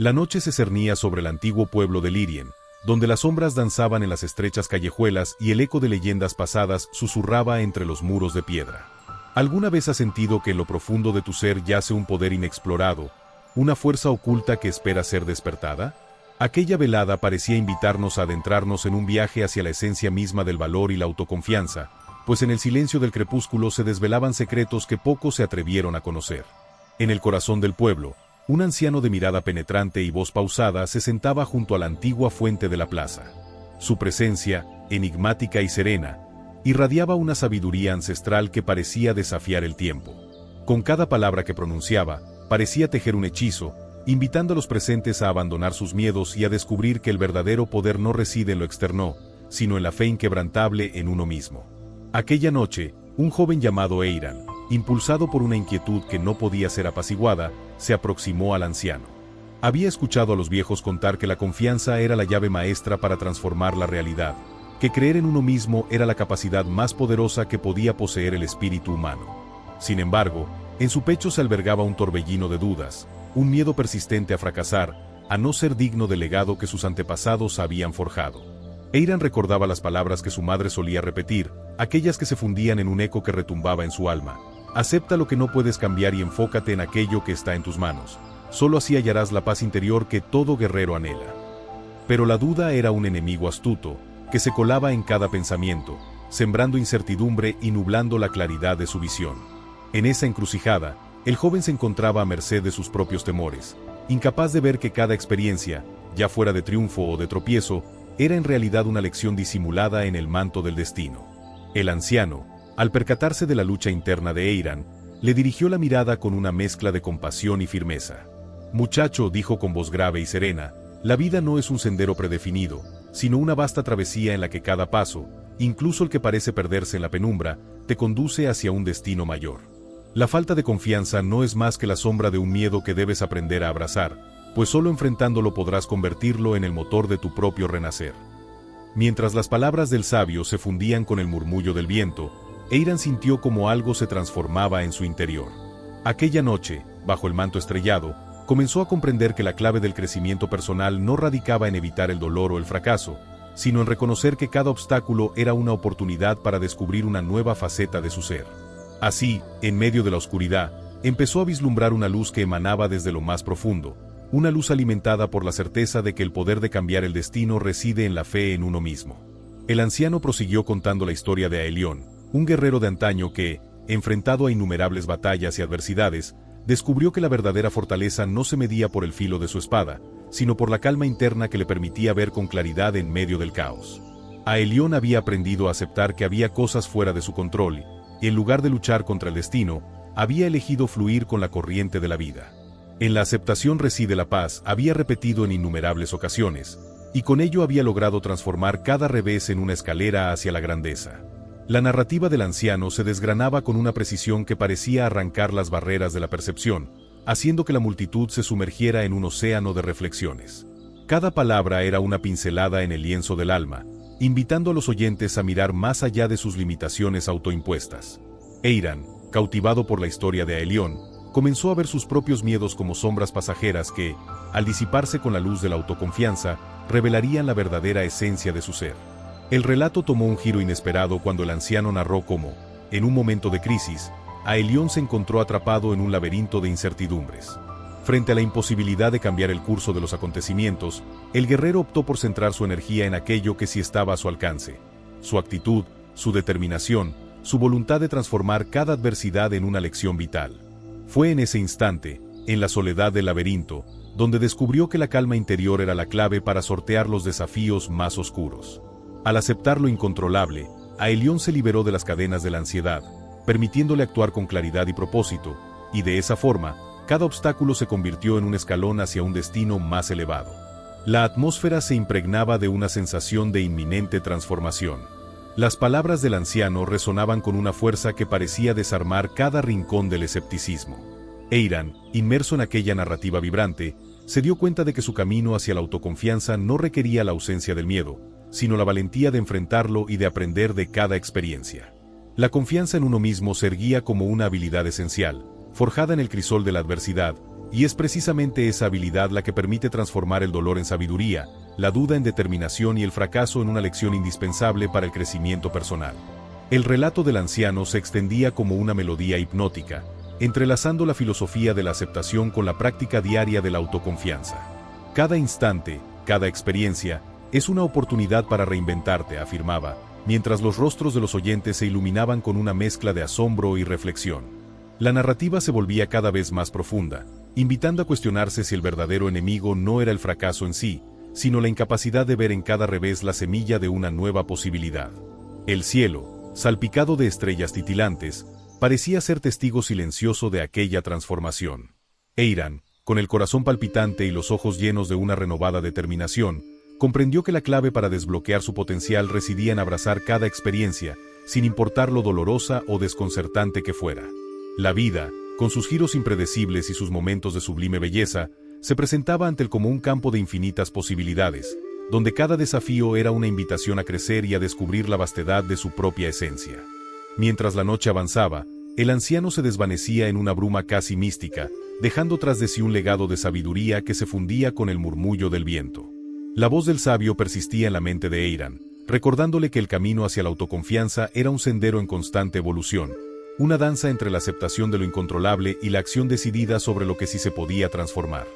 La noche se cernía sobre el antiguo pueblo de Lírien, donde las sombras danzaban en las estrechas callejuelas y el eco de leyendas pasadas susurraba entre los muros de piedra. ¿Alguna vez has sentido que en lo profundo de tu ser yace un poder inexplorado, una fuerza oculta que espera ser despertada? Aquella velada parecía invitarnos a adentrarnos en un viaje hacia la esencia misma del valor y la autoconfianza, pues en el silencio del crepúsculo se desvelaban secretos que pocos se atrevieron a conocer. En el corazón del pueblo, un anciano de mirada penetrante y voz pausada se sentaba junto a la antigua fuente de la plaza. Su presencia, enigmática y serena, irradiaba una sabiduría ancestral que parecía desafiar el tiempo. Con cada palabra que pronunciaba, parecía tejer un hechizo, invitando a los presentes a abandonar sus miedos y a descubrir que el verdadero poder no reside en lo externo, sino en la fe inquebrantable en uno mismo. Aquella noche, un joven llamado Eiran, impulsado por una inquietud que no podía ser apaciguada, se aproximó al anciano. Había escuchado a los viejos contar que la confianza era la llave maestra para transformar la realidad, que creer en uno mismo era la capacidad más poderosa que podía poseer el espíritu humano. Sin embargo, en su pecho se albergaba un torbellino de dudas, un miedo persistente a fracasar, a no ser digno del legado que sus antepasados habían forjado. Eiran recordaba las palabras que su madre solía repetir, aquellas que se fundían en un eco que retumbaba en su alma. Acepta lo que no puedes cambiar y enfócate en aquello que está en tus manos. Solo así hallarás la paz interior que todo guerrero anhela. Pero la duda era un enemigo astuto, que se colaba en cada pensamiento, sembrando incertidumbre y nublando la claridad de su visión. En esa encrucijada, el joven se encontraba a merced de sus propios temores, incapaz de ver que cada experiencia, ya fuera de triunfo o de tropiezo, era en realidad una lección disimulada en el manto del destino. El anciano, al percatarse de la lucha interna de Eiran, le dirigió la mirada con una mezcla de compasión y firmeza. «Muchacho», dijo con voz grave y serena, «la vida no es un sendero predefinido, sino una vasta travesía en la que cada paso, incluso el que parece perderse en la penumbra, te conduce hacia un destino mayor. La falta de confianza no es más que la sombra de un miedo que debes aprender a abrazar, pues solo enfrentándolo podrás convertirlo en el motor de tu propio renacer». Mientras las palabras del sabio se fundían con el murmullo del viento, Eiran sintió como algo se transformaba en su interior. Aquella noche, bajo el manto estrellado, comenzó a comprender que la clave del crecimiento personal no radicaba en evitar el dolor o el fracaso, sino en reconocer que cada obstáculo era una oportunidad para descubrir una nueva faceta de su ser. Así, en medio de la oscuridad, empezó a vislumbrar una luz que emanaba desde lo más profundo, una luz alimentada por la certeza de que el poder de cambiar el destino reside en la fe en uno mismo. El anciano prosiguió contando la historia de Aelión, un guerrero de antaño que, enfrentado a innumerables batallas y adversidades, descubrió que la verdadera fortaleza no se medía por el filo de su espada, sino por la calma interna que le permitía ver con claridad en medio del caos. Aelión había aprendido a aceptar que había cosas fuera de su control, y en lugar de luchar contra el destino, había elegido fluir con la corriente de la vida. En la aceptación reside la paz, había repetido en innumerables ocasiones, y con ello había logrado transformar cada revés en una escalera hacia la grandeza. La narrativa del anciano se desgranaba con una precisión que parecía arrancar las barreras de la percepción, haciendo que la multitud se sumergiera en un océano de reflexiones. Cada palabra era una pincelada en el lienzo del alma, invitando a los oyentes a mirar más allá de sus limitaciones autoimpuestas. Eiran, cautivado por la historia de Aelión, comenzó a ver sus propios miedos como sombras pasajeras que, al disiparse con la luz de la autoconfianza, revelarían la verdadera esencia de su ser. El relato tomó un giro inesperado cuando el anciano narró cómo, en un momento de crisis, Aelión se encontró atrapado en un laberinto de incertidumbres. Frente a la imposibilidad de cambiar el curso de los acontecimientos, el guerrero optó por centrar su energía en aquello que sí estaba a su alcance: su actitud, su determinación, su voluntad de transformar cada adversidad en una lección vital. Fue en ese instante, en la soledad del laberinto, donde descubrió que la calma interior era la clave para sortear los desafíos más oscuros. Al aceptar lo incontrolable, Aelión se liberó de las cadenas de la ansiedad, permitiéndole actuar con claridad y propósito, y de esa forma, cada obstáculo se convirtió en un escalón hacia un destino más elevado. La atmósfera se impregnaba de una sensación de inminente transformación. Las palabras del anciano resonaban con una fuerza que parecía desarmar cada rincón del escepticismo. Eiran, inmerso en aquella narrativa vibrante, se dio cuenta de que su camino hacia la autoconfianza no requería la ausencia del miedo, sino la valentía de enfrentarlo y de aprender de cada experiencia. La confianza en uno mismo se erguía como una habilidad esencial, forjada en el crisol de la adversidad, Y es precisamente esa habilidad la que permite transformar el dolor en sabiduría, la duda en determinación y el fracaso en una lección indispensable para el crecimiento personal. El relato del anciano se extendía como una melodía hipnótica, entrelazando la filosofía de la aceptación con la práctica diaria de la autoconfianza. Cada instante, cada experiencia, es una oportunidad para reinventarte, afirmaba, mientras los rostros de los oyentes se iluminaban con una mezcla de asombro y reflexión. La narrativa se volvía cada vez más profunda, invitando a cuestionarse si el verdadero enemigo no era el fracaso en sí, sino la incapacidad de ver en cada revés la semilla de una nueva posibilidad. El cielo, salpicado de estrellas titilantes, parecía ser testigo silencioso de aquella transformación. Eiran, con el corazón palpitante y los ojos llenos de una renovada determinación, comprendió que la clave para desbloquear su potencial residía en abrazar cada experiencia, sin importar lo dolorosa o desconcertante que fuera. La vida, con sus giros impredecibles y sus momentos de sublime belleza, se presentaba ante él como un campo de infinitas posibilidades, donde cada desafío era una invitación a crecer y a descubrir la vastedad de su propia esencia. Mientras la noche avanzaba, el anciano se desvanecía en una bruma casi mística, dejando tras de sí un legado de sabiduría que se fundía con el murmullo del viento. La voz del sabio persistía en la mente de Eiran, recordándole que el camino hacia la autoconfianza era un sendero en constante evolución, una danza entre la aceptación de lo incontrolable y la acción decidida sobre lo que sí se podía transformar.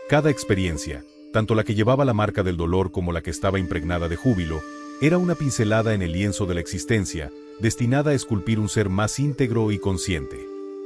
Cada experiencia, tanto la que llevaba la marca del dolor como la que estaba impregnada de júbilo, era una pincelada en el lienzo de la existencia, destinada a esculpir un ser más íntegro y consciente.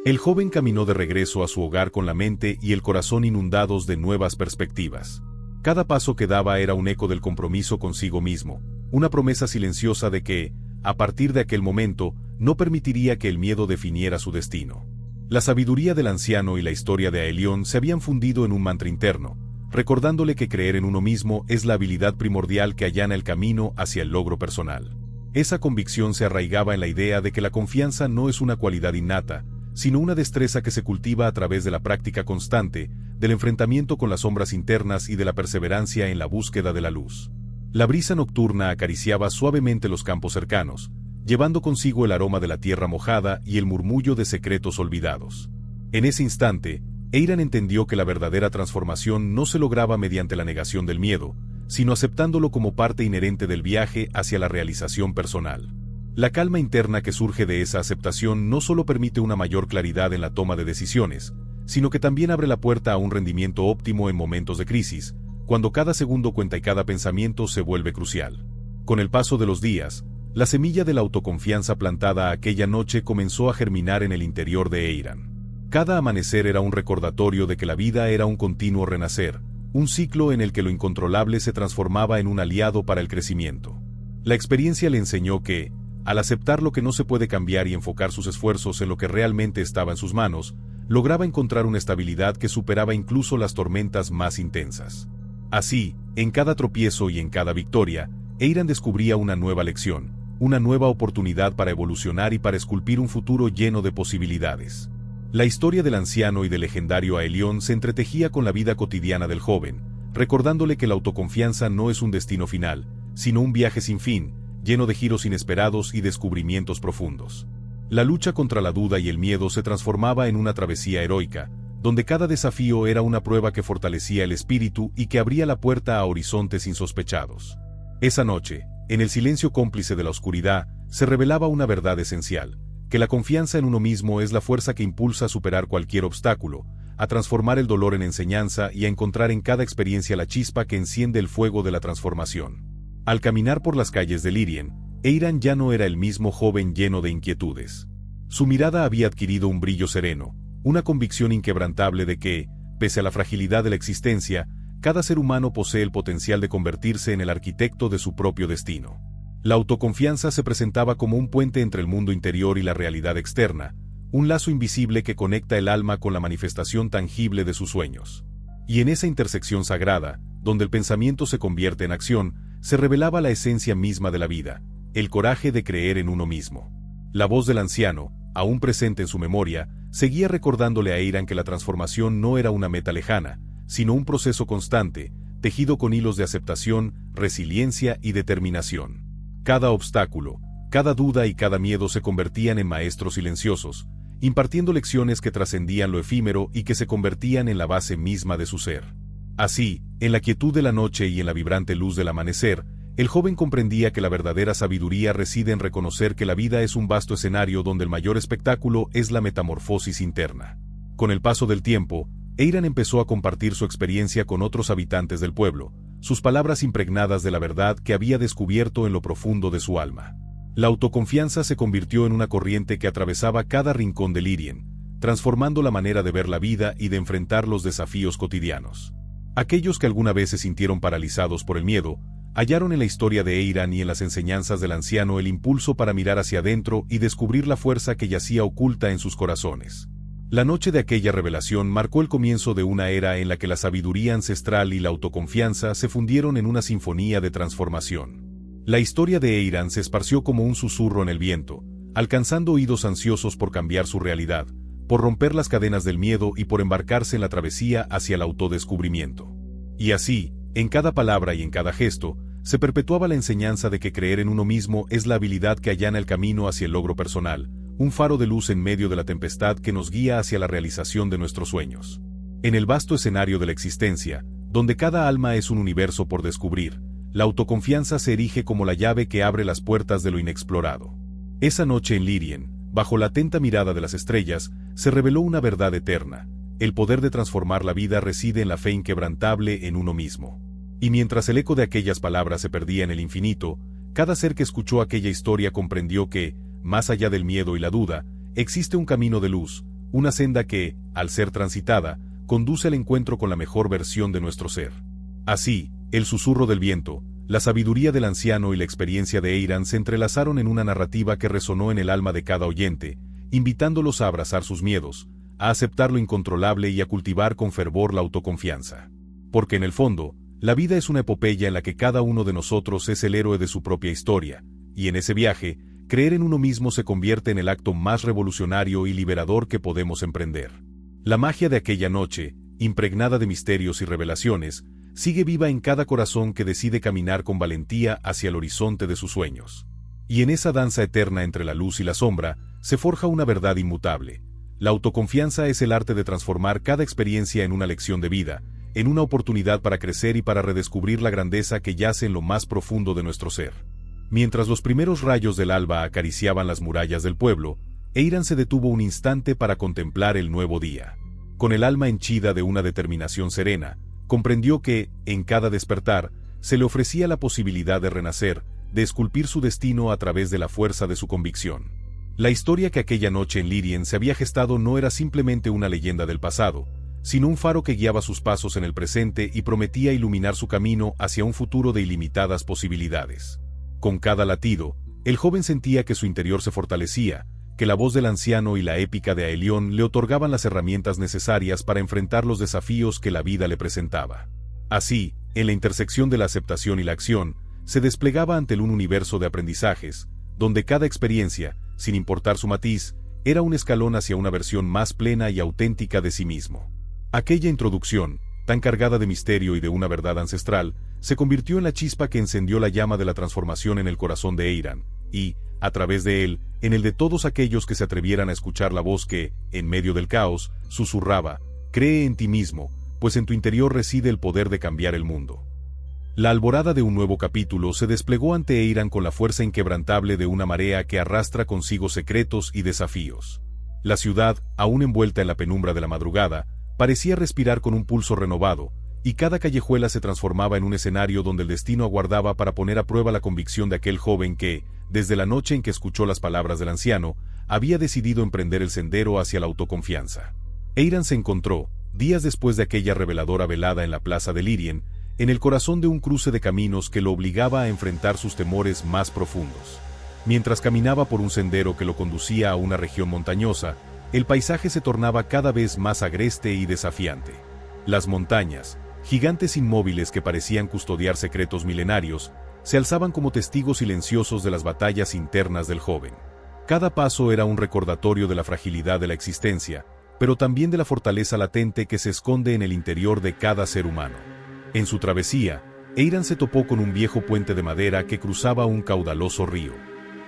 El joven caminó de regreso a su hogar con la mente y el corazón inundados de nuevas perspectivas. Cada paso que daba era un eco del compromiso consigo mismo, una promesa silenciosa de que, a partir de aquel momento, no permitiría que el miedo definiera su destino. La sabiduría del anciano y la historia de Aelion se habían fundido en un mantra interno, recordándole que creer en uno mismo es la habilidad primordial que allana el camino hacia el logro personal. Esa convicción se arraigaba en la idea de que la confianza no es una cualidad innata, sino una destreza que se cultiva a través de la práctica constante, del enfrentamiento con las sombras internas y de la perseverancia en la búsqueda de la luz. La brisa nocturna acariciaba suavemente los campos cercanos, llevando consigo el aroma de la tierra mojada y el murmullo de secretos olvidados. En ese instante, Eiran entendió que la verdadera transformación no se lograba mediante la negación del miedo, sino aceptándolo como parte inherente del viaje hacia la realización personal. La calma interna que surge de esa aceptación no solo permite una mayor claridad en la toma de decisiones, sino que también abre la puerta a un rendimiento óptimo en momentos de crisis, cuando cada segundo cuenta y cada pensamiento se vuelve crucial. Con el paso de los días, la semilla de la autoconfianza plantada aquella noche comenzó a germinar en el interior de Eiran. Cada amanecer era un recordatorio de que la vida era un continuo renacer, un ciclo en el que lo incontrolable se transformaba en un aliado para el crecimiento. La experiencia le enseñó que, al aceptar lo que no se puede cambiar y enfocar sus esfuerzos en lo que realmente estaba en sus manos, lograba encontrar una estabilidad que superaba incluso las tormentas más intensas. Así, en cada tropiezo y en cada victoria, Eiran descubría una nueva lección, una nueva oportunidad para evolucionar y para esculpir un futuro lleno de posibilidades. La historia del anciano y del legendario Aelion se entretejía con la vida cotidiana del joven, recordándole que la autoconfianza no es un destino final, sino un viaje sin fin, lleno de giros inesperados y descubrimientos profundos. La lucha contra la duda y el miedo se transformaba en una travesía heroica, donde cada desafío era una prueba que fortalecía el espíritu y que abría la puerta a horizontes insospechados. Esa noche, en el silencio cómplice de la oscuridad, se revelaba una verdad esencial, que la confianza en uno mismo es la fuerza que impulsa a superar cualquier obstáculo, a transformar el dolor en enseñanza y a encontrar en cada experiencia la chispa que enciende el fuego de la transformación. Al caminar por las calles de Lírien, Eiran ya no era el mismo joven lleno de inquietudes. Su mirada había adquirido un brillo sereno, una convicción inquebrantable de que, pese a la fragilidad de la existencia, cada ser humano posee el potencial de convertirse en el arquitecto de su propio destino. La autoconfianza se presentaba como un puente entre el mundo interior y la realidad externa, un lazo invisible que conecta el alma con la manifestación tangible de sus sueños. Y en esa intersección sagrada, donde el pensamiento se convierte en acción, se revelaba la esencia misma de la vida, el coraje de creer en uno mismo. La voz del anciano, aún presente en su memoria, seguía recordándole a Eiran que la transformación no era una meta lejana, sino un proceso constante, tejido con hilos de aceptación, resiliencia y determinación. Cada obstáculo, cada duda y cada miedo se convertían en maestros silenciosos, impartiendo lecciones que trascendían lo efímero y que se convertían en la base misma de su ser. Así, en la quietud de la noche y en la vibrante luz del amanecer, el joven comprendía que la verdadera sabiduría reside en reconocer que la vida es un vasto escenario donde el mayor espectáculo es la metamorfosis interna. Con el paso del tiempo, Eiran empezó a compartir su experiencia con otros habitantes del pueblo, sus palabras impregnadas de la verdad que había descubierto en lo profundo de su alma. La autoconfianza se convirtió en una corriente que atravesaba cada rincón de Lírien, transformando la manera de ver la vida y de enfrentar los desafíos cotidianos. Aquellos que alguna vez se sintieron paralizados por el miedo, hallaron en la historia de Eiran y en las enseñanzas del anciano el impulso para mirar hacia adentro y descubrir la fuerza que yacía oculta en sus corazones. La noche de aquella revelación marcó el comienzo de una era en la que la sabiduría ancestral y la autoconfianza se fundieron en una sinfonía de transformación. La historia de Eiran se esparció como un susurro en el viento, alcanzando oídos ansiosos por cambiar su realidad, por romper las cadenas del miedo y por embarcarse en la travesía hacia el autodescubrimiento. Y así, en cada palabra y en cada gesto, se perpetuaba la enseñanza de que creer en uno mismo es la habilidad que allana el camino hacia el logro personal, un faro de luz en medio de la tempestad que nos guía hacia la realización de nuestros sueños. En el vasto escenario de la existencia, donde cada alma es un universo por descubrir, la autoconfianza se erige como la llave que abre las puertas de lo inexplorado. Esa noche en Lírien, bajo la atenta mirada de las estrellas, se reveló una verdad eterna: el poder de transformar la vida reside en la fe inquebrantable en uno mismo. Y mientras el eco de aquellas palabras se perdía en el infinito, cada ser que escuchó aquella historia comprendió que, más allá del miedo y la duda, existe un camino de luz, una senda que, al ser transitada, conduce al encuentro con la mejor versión de nuestro ser. Así, el susurro del viento, la sabiduría del anciano y la experiencia de Eiran se entrelazaron en una narrativa que resonó en el alma de cada oyente, invitándolos a abrazar sus miedos, a aceptar lo incontrolable y a cultivar con fervor la autoconfianza. Porque en el fondo, la vida es una epopeya en la que cada uno de nosotros es el héroe de su propia historia, y en ese viaje, creer en uno mismo se convierte en el acto más revolucionario y liberador que podemos emprender. La magia de aquella noche, impregnada de misterios y revelaciones, sigue viva en cada corazón que decide caminar con valentía hacia el horizonte de sus sueños. Y en esa danza eterna entre la luz y la sombra, se forja una verdad inmutable. La autoconfianza es el arte de transformar cada experiencia en una lección de vida, en una oportunidad para crecer y para redescubrir la grandeza que yace en lo más profundo de nuestro ser. Mientras los primeros rayos del alba acariciaban las murallas del pueblo, Eiran se detuvo un instante para contemplar el nuevo día. Con el alma henchida de una determinación serena, comprendió que, en cada despertar, se le ofrecía la posibilidad de renacer, de esculpir su destino a través de la fuerza de su convicción. La historia que aquella noche en Lírien se había gestado no era simplemente una leyenda del pasado, sino un faro que guiaba sus pasos en el presente y prometía iluminar su camino hacia un futuro de ilimitadas posibilidades. Con cada latido, el joven sentía que su interior se fortalecía, que la voz del anciano y la épica de Aelion le otorgaban las herramientas necesarias para enfrentar los desafíos que la vida le presentaba. Así, en la intersección de la aceptación y la acción, se desplegaba ante él un universo de aprendizajes, donde cada experiencia, sin importar su matiz, era un escalón hacia una versión más plena y auténtica de sí mismo. Aquella introducción, tan cargada de misterio y de una verdad ancestral, se convirtió en la chispa que encendió la llama de la transformación en el corazón de Eiran, y, a través de él, en el de todos aquellos que se atrevieran a escuchar la voz que, en medio del caos, susurraba: «Cree en ti mismo, pues en tu interior reside el poder de cambiar el mundo». La alborada de un nuevo capítulo se desplegó ante Eiran con la fuerza inquebrantable de una marea que arrastra consigo secretos y desafíos. La ciudad, aún envuelta en la penumbra de la madrugada, parecía respirar con un pulso renovado, y cada callejuela se transformaba en un escenario donde el destino aguardaba para poner a prueba la convicción de aquel joven que, desde la noche en que escuchó las palabras del anciano, había decidido emprender el sendero hacia la autoconfianza. Eiran se encontró, días después de aquella reveladora velada en la plaza de Lírien, en el corazón de un cruce de caminos que lo obligaba a enfrentar sus temores más profundos. Mientras caminaba por un sendero que lo conducía a una región montañosa, el paisaje se tornaba cada vez más agreste y desafiante. Las montañas, gigantes inmóviles que parecían custodiar secretos milenarios, se alzaban como testigos silenciosos de las batallas internas del joven. Cada paso era un recordatorio de la fragilidad de la existencia, pero también de la fortaleza latente que se esconde en el interior de cada ser humano. En su travesía, Eiran se topó con un viejo puente de madera que cruzaba un caudaloso río.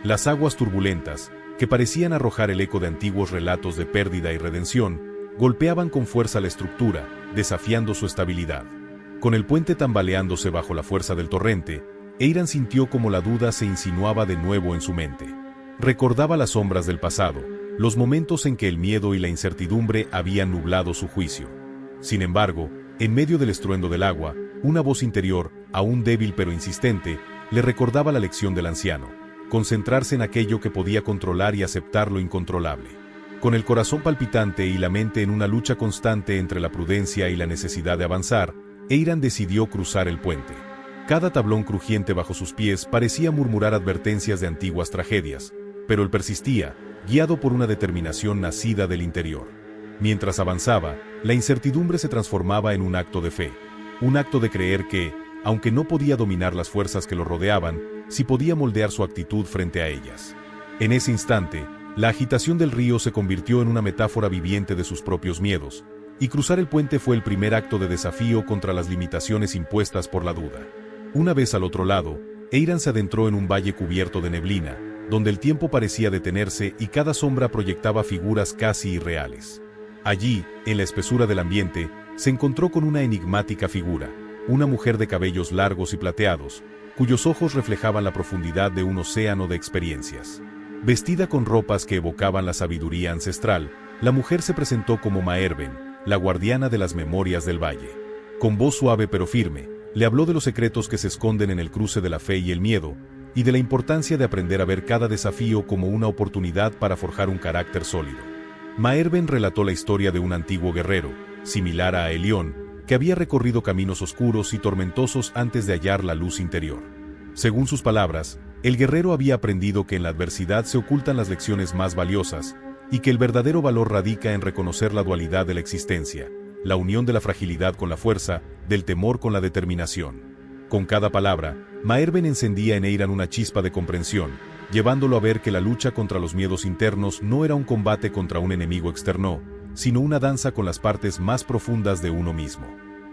Las aguas turbulentas, que parecían arrojar el eco de antiguos relatos de pérdida y redención, golpeaban con fuerza la estructura, desafiando su estabilidad. Con el puente tambaleándose bajo la fuerza del torrente, Eiran sintió como la duda se insinuaba de nuevo en su mente. Recordaba las sombras del pasado, los momentos en que el miedo y la incertidumbre habían nublado su juicio. Sin embargo, en medio del estruendo del agua, una voz interior, aún débil pero insistente, le recordaba la lección del anciano: concentrarse en aquello que podía controlar y aceptar lo incontrolable. Con el corazón palpitante y la mente en una lucha constante entre la prudencia y la necesidad de avanzar, Eiran decidió cruzar el puente. Cada tablón crujiente bajo sus pies parecía murmurar advertencias de antiguas tragedias, pero él persistía, guiado por una determinación nacida del interior. Mientras avanzaba, la incertidumbre se transformaba en un acto de fe, un acto de creer que, aunque no podía dominar las fuerzas que lo rodeaban, sí podía moldear su actitud frente a ellas. En ese instante, la agitación del río se convirtió en una metáfora viviente de sus propios miedos, y cruzar el puente fue el primer acto de desafío contra las limitaciones impuestas por la duda. Una vez al otro lado, Eiran se adentró en un valle cubierto de neblina, donde el tiempo parecía detenerse y cada sombra proyectaba figuras casi irreales. Allí, en la espesura del ambiente, se encontró con una enigmática figura, una mujer de cabellos largos y plateados, cuyos ojos reflejaban la profundidad de un océano de experiencias. Vestida con ropas que evocaban la sabiduría ancestral, la mujer se presentó como Maerben, la guardiana de las memorias del valle. Con voz suave pero firme, le habló de los secretos que se esconden en el cruce de la fe y el miedo, y de la importancia de aprender a ver cada desafío como una oportunidad para forjar un carácter sólido. Maerben relató la historia de un antiguo guerrero, similar a Elión, que había recorrido caminos oscuros y tormentosos antes de hallar la luz interior. Según sus palabras, el guerrero había aprendido que en la adversidad se ocultan las lecciones más valiosas, y que el verdadero valor radica en reconocer la dualidad de la existencia, la unión de la fragilidad con la fuerza, del temor con la determinación. Con cada palabra, Maerben encendía en Eiran una chispa de comprensión, llevándolo a ver que la lucha contra los miedos internos no era un combate contra un enemigo externo, sino una danza con las partes más profundas de uno mismo.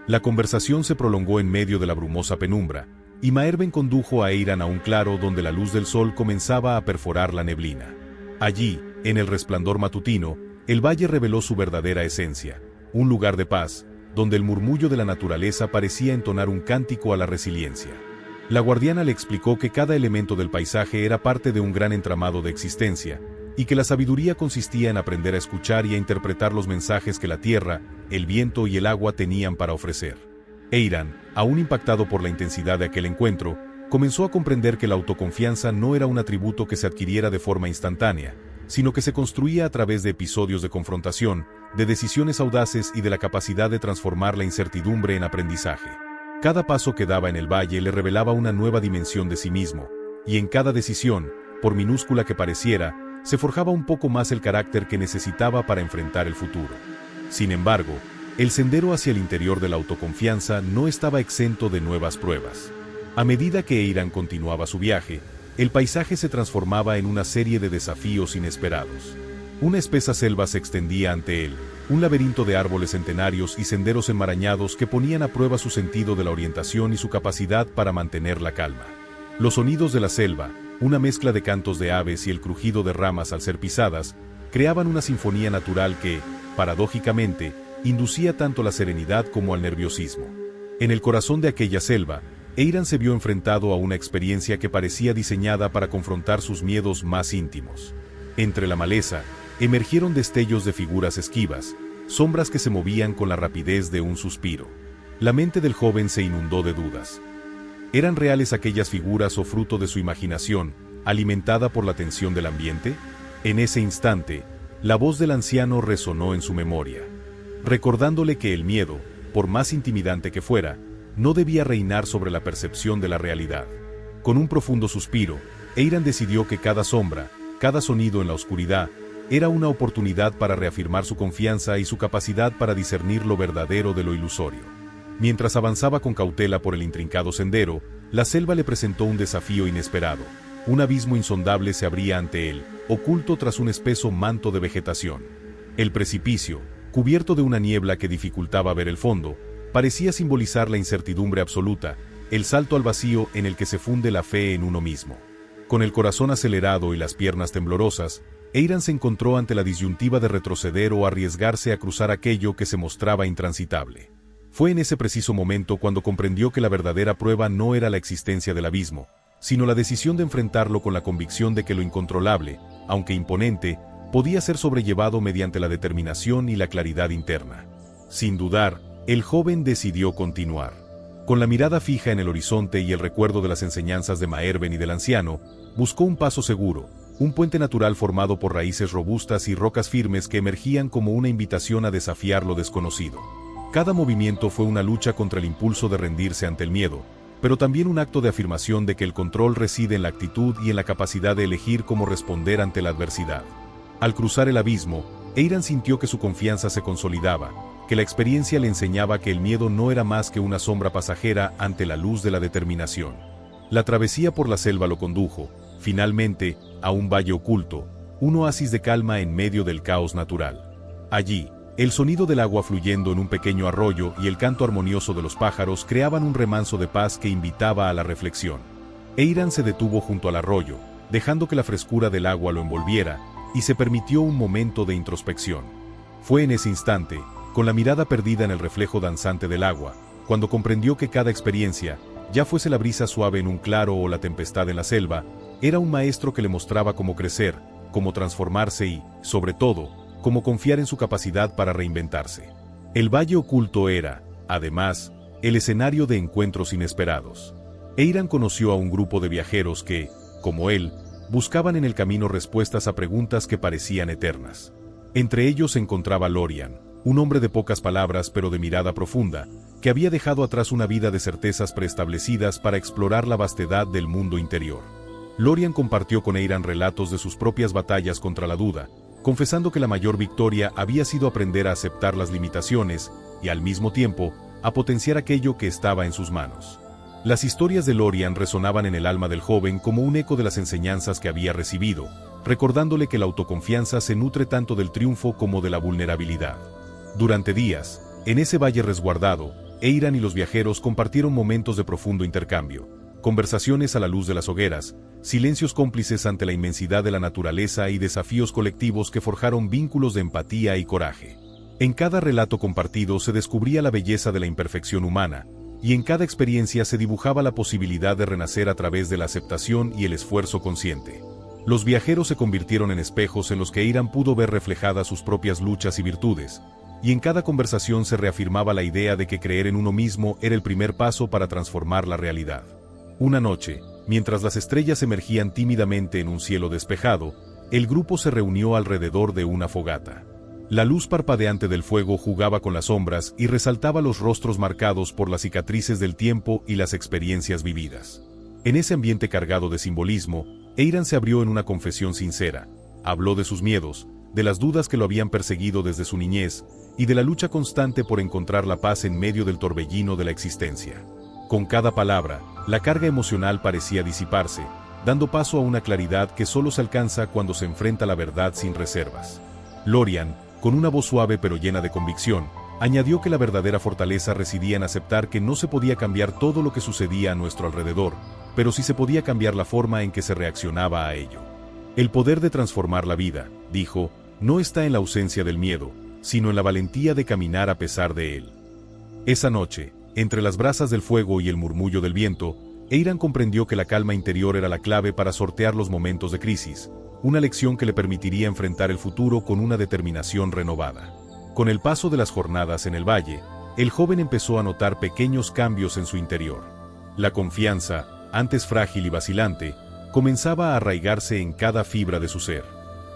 La conversación se prolongó en medio de la brumosa penumbra, y Maerben condujo a Eiran a un claro donde la luz del sol comenzaba a perforar la neblina. Allí, en el resplandor matutino, el valle reveló su verdadera esencia, un lugar de paz, donde el murmullo de la naturaleza parecía entonar un cántico a la resiliencia. La guardiana le explicó que cada elemento del paisaje era parte de un gran entramado de existencia, y que la sabiduría consistía en aprender a escuchar y a interpretar los mensajes que la tierra, el viento y el agua tenían para ofrecer. Eiran, aún impactado por la intensidad de aquel encuentro, comenzó a comprender que la autoconfianza no era un atributo que se adquiriera de forma instantánea, sino que se construía a través de episodios de confrontación, de decisiones audaces y de la capacidad de transformar la incertidumbre en aprendizaje. Cada paso que daba en el valle le revelaba una nueva dimensión de sí mismo, y en cada decisión, por minúscula que pareciera, se forjaba un poco más el carácter que necesitaba para enfrentar el futuro. Sin embargo, el sendero hacia el interior de la autoconfianza no estaba exento de nuevas pruebas. A medida que Eiran continuaba su viaje, el paisaje se transformaba en una serie de desafíos inesperados. Una espesa selva se extendía ante él, un laberinto de árboles centenarios y senderos enmarañados que ponían a prueba su sentido de la orientación y su capacidad para mantener la calma. Los sonidos de la selva, una mezcla de cantos de aves y el crujido de ramas al ser pisadas, creaban una sinfonía natural que, paradójicamente, inducía tanto la serenidad como al nerviosismo. En el corazón de aquella selva, Eiran se vio enfrentado a una experiencia que parecía diseñada para confrontar sus miedos más íntimos. Entre la maleza, emergieron destellos de figuras esquivas, sombras que se movían con la rapidez de un suspiro. La mente del joven se inundó de dudas. ¿Eran reales aquellas figuras o fruto de su imaginación, alimentada por la tensión del ambiente? En ese instante, la voz del anciano resonó en su memoria, recordándole que el miedo, por más intimidante que fuera, no debía reinar sobre la percepción de la realidad. Con un profundo suspiro, Eiran decidió que cada sombra, cada sonido en la oscuridad, era una oportunidad para reafirmar su confianza y su capacidad para discernir lo verdadero de lo ilusorio. Mientras avanzaba con cautela por el intrincado sendero, la selva le presentó un desafío inesperado. Un abismo insondable se abría ante él, oculto tras un espeso manto de vegetación. El precipicio, cubierto de una niebla que dificultaba ver el fondo, parecía simbolizar la incertidumbre absoluta, el salto al vacío en el que se funde la fe en uno mismo. Con el corazón acelerado y las piernas temblorosas, Eiran se encontró ante la disyuntiva de retroceder o arriesgarse a cruzar aquello que se mostraba intransitable. Fue en ese preciso momento cuando comprendió que la verdadera prueba no era la existencia del abismo, sino la decisión de enfrentarlo con la convicción de que lo incontrolable, aunque imponente, podía ser sobrellevado mediante la determinación y la claridad interna. Sin dudar, el joven decidió continuar. Con la mirada fija en el horizonte y el recuerdo de las enseñanzas de Maerben y del anciano, buscó un paso seguro, un puente natural formado por raíces robustas y rocas firmes que emergían como una invitación a desafiar lo desconocido. Cada movimiento fue una lucha contra el impulso de rendirse ante el miedo, pero también un acto de afirmación de que el control reside en la actitud y en la capacidad de elegir cómo responder ante la adversidad. Al cruzar el abismo, Eiran sintió que su confianza se consolidaba, que la experiencia le enseñaba que el miedo no era más que una sombra pasajera ante la luz de la determinación. La travesía por la selva lo condujo, finalmente, a un valle oculto, un oasis de calma en medio del caos natural. Allí, el sonido del agua fluyendo en un pequeño arroyo y el canto armonioso de los pájaros creaban un remanso de paz que invitaba a la reflexión. Eiran se detuvo junto al arroyo, dejando que la frescura del agua lo envolviera, y se permitió un momento de introspección. Fue en ese instante, con la mirada perdida en el reflejo danzante del agua, cuando comprendió que cada experiencia, ya fuese la brisa suave en un claro o la tempestad en la selva, era un maestro que le mostraba cómo crecer, cómo transformarse y, sobre todo, cómo confiar en su capacidad para reinventarse. El valle oculto era, además, el escenario de encuentros inesperados. Eiran conoció a un grupo de viajeros que, como él, buscaban en el camino respuestas a preguntas que parecían eternas. Entre ellos se encontraba Lorian, un hombre de pocas palabras pero de mirada profunda, que había dejado atrás una vida de certezas preestablecidas para explorar la vastedad del mundo interior. Lorian compartió con Eiran relatos de sus propias batallas contra la duda, confesando que la mayor victoria había sido aprender a aceptar las limitaciones y, al mismo tiempo, a potenciar aquello que estaba en sus manos. Las historias de Lorian resonaban en el alma del joven como un eco de las enseñanzas que había recibido, recordándole que la autoconfianza se nutre tanto del triunfo como de la vulnerabilidad. Durante días, en ese valle resguardado, Eiran y los viajeros compartieron momentos de profundo intercambio, conversaciones a la luz de las hogueras, silencios cómplices ante la inmensidad de la naturaleza y desafíos colectivos que forjaron vínculos de empatía y coraje. En cada relato compartido se descubría la belleza de la imperfección humana, y en cada experiencia se dibujaba la posibilidad de renacer a través de la aceptación y el esfuerzo consciente. Los viajeros se convirtieron en espejos en los que Eiran pudo ver reflejadas sus propias luchas y virtudes, y en cada conversación se reafirmaba la idea de que creer en uno mismo era el primer paso para transformar la realidad. Una noche, mientras las estrellas emergían tímidamente en un cielo despejado, el grupo se reunió alrededor de una fogata. La luz parpadeante del fuego jugaba con las sombras y resaltaba los rostros marcados por las cicatrices del tiempo y las experiencias vividas. En ese ambiente cargado de simbolismo, Eiran se abrió en una confesión sincera. Habló de sus miedos, de las dudas que lo habían perseguido desde su niñez, y de la lucha constante por encontrar la paz en medio del torbellino de la existencia. Con cada palabra, la carga emocional parecía disiparse, dando paso a una claridad que solo se alcanza cuando se enfrenta la verdad sin reservas. Lorian, con una voz suave pero llena de convicción, añadió que la verdadera fortaleza residía en aceptar que no se podía cambiar todo lo que sucedía a nuestro alrededor, pero sí se podía cambiar la forma en que se reaccionaba a ello. El poder de transformar la vida, dijo, no está en la ausencia del miedo, sino en la valentía de caminar a pesar de él. Esa noche, entre las brasas del fuego y el murmullo del viento, Eiran comprendió que la calma interior era la clave para sortear los momentos de crisis, una lección que le permitiría enfrentar el futuro con una determinación renovada. Con el paso de las jornadas en el valle, el joven empezó a notar pequeños cambios en su interior. La confianza, antes frágil y vacilante, comenzaba a arraigarse en cada fibra de su ser.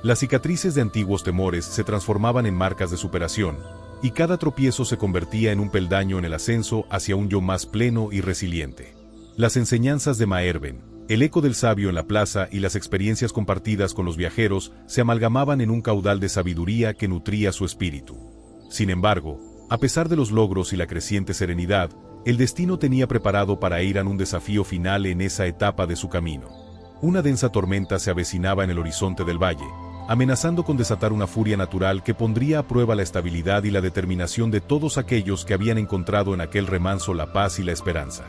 Las cicatrices de antiguos temores se transformaban en marcas de superación, y cada tropiezo se convertía en un peldaño en el ascenso hacia un yo más pleno y resiliente. Las enseñanzas de Maerben, el eco del sabio en la plaza y las experiencias compartidas con los viajeros se amalgamaban en un caudal de sabiduría que nutría su espíritu. Sin embargo, a pesar de los logros y la creciente serenidad, el destino tenía preparado para Eiran un desafío final en esa etapa de su camino. Una densa tormenta se avecinaba en el horizonte del valle, amenazando con desatar una furia natural que pondría a prueba la estabilidad y la determinación de todos aquellos que habían encontrado en aquel remanso la paz y la esperanza.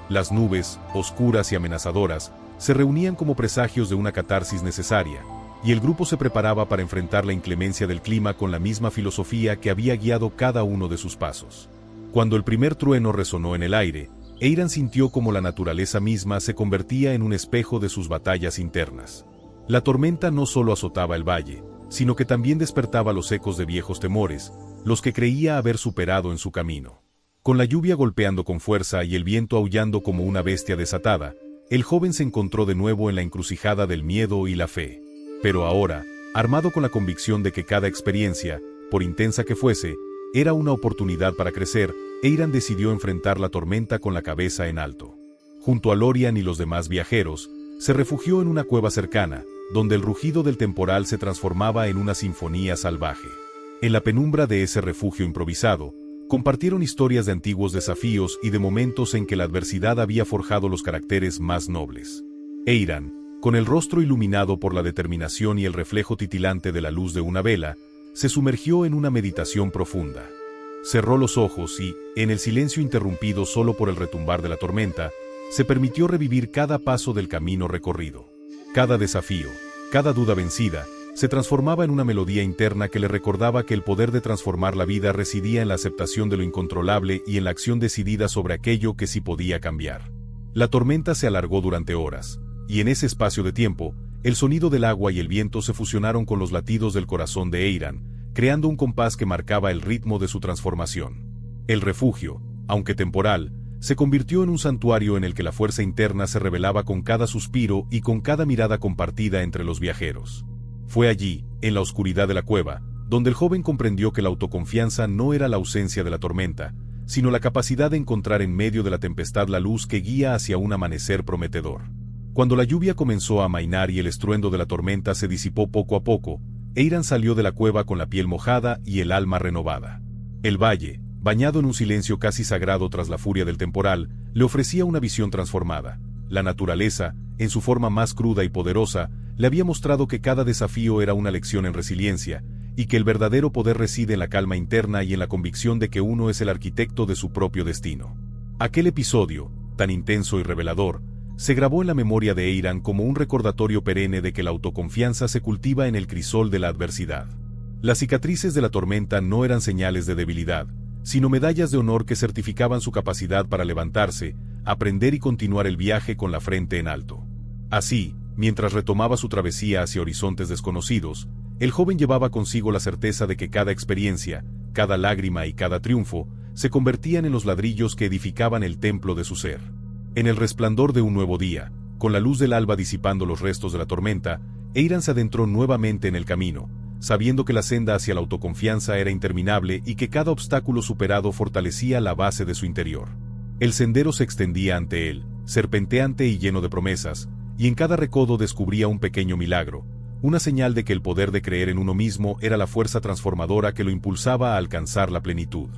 Las nubes, oscuras y amenazadoras, se reunían como presagios de una catarsis necesaria, y el grupo se preparaba para enfrentar la inclemencia del clima con la misma filosofía que había guiado cada uno de sus pasos. Cuando el primer trueno resonó en el aire, Eiran sintió como la naturaleza misma se convertía en un espejo de sus batallas internas. La tormenta no solo azotaba el valle, sino que también despertaba los ecos de viejos temores, los que creía haber superado en su camino. Con la lluvia golpeando con fuerza y el viento aullando como una bestia desatada, el joven se encontró de nuevo en la encrucijada del miedo y la fe. Pero ahora, armado con la convicción de que cada experiencia, por intensa que fuese, era una oportunidad para crecer, Eiran decidió enfrentar la tormenta con la cabeza en alto. Junto a Lorian y los demás viajeros, se refugió en una cueva cercana, donde el rugido del temporal se transformaba en una sinfonía salvaje. En la penumbra de ese refugio improvisado, compartieron historias de antiguos desafíos y de momentos en que la adversidad había forjado los caracteres más nobles. Eiran, con el rostro iluminado por la determinación y el reflejo titilante de la luz de una vela, se sumergió en una meditación profunda. Cerró los ojos y, en el silencio interrumpido solo por el retumbar de la tormenta, se permitió revivir cada paso del camino recorrido. Cada desafío, cada duda vencida, se transformaba en una melodía interna que le recordaba que el poder de transformar la vida residía en la aceptación de lo incontrolable y en la acción decidida sobre aquello que sí podía cambiar. La tormenta se alargó durante horas, y en ese espacio de tiempo, el sonido del agua y el viento se fusionaron con los latidos del corazón de Eiran, creando un compás que marcaba el ritmo de su transformación. El refugio, aunque temporal, se convirtió en un santuario en el que la fuerza interna se revelaba con cada suspiro y con cada mirada compartida entre los viajeros. Fue allí, en la oscuridad de la cueva, donde el joven comprendió que la autoconfianza no era la ausencia de la tormenta, sino la capacidad de encontrar en medio de la tempestad la luz que guía hacia un amanecer prometedor. Cuando la lluvia comenzó a amainar y el estruendo de la tormenta se disipó poco a poco, Eiran salió de la cueva con la piel mojada y el alma renovada. El valle, bañado en un silencio casi sagrado tras la furia del temporal, le ofrecía una visión transformada. La naturaleza, en su forma más cruda y poderosa, le había mostrado que cada desafío era una lección en resiliencia, y que el verdadero poder reside en la calma interna y en la convicción de que uno es el arquitecto de su propio destino. Aquel episodio, tan intenso y revelador, se grabó en la memoria de Eiran como un recordatorio perenne de que la autoconfianza se cultiva en el crisol de la adversidad. Las cicatrices de la tormenta no eran señales de debilidad, sino medallas de honor que certificaban su capacidad para levantarse, aprender y continuar el viaje con la frente en alto. Así, mientras retomaba su travesía hacia horizontes desconocidos, el joven llevaba consigo la certeza de que cada experiencia, cada lágrima y cada triunfo, se convertían en los ladrillos que edificaban el templo de su ser. En el resplandor de un nuevo día, con la luz del alba disipando los restos de la tormenta, Eiran se adentró nuevamente en el camino, sabiendo que la senda hacia la autoconfianza era interminable y que cada obstáculo superado fortalecía la base de su interior. El sendero se extendía ante él, serpenteante y lleno de promesas, y en cada recodo descubría un pequeño milagro, una señal de que el poder de creer en uno mismo era la fuerza transformadora que lo impulsaba a alcanzar la plenitud.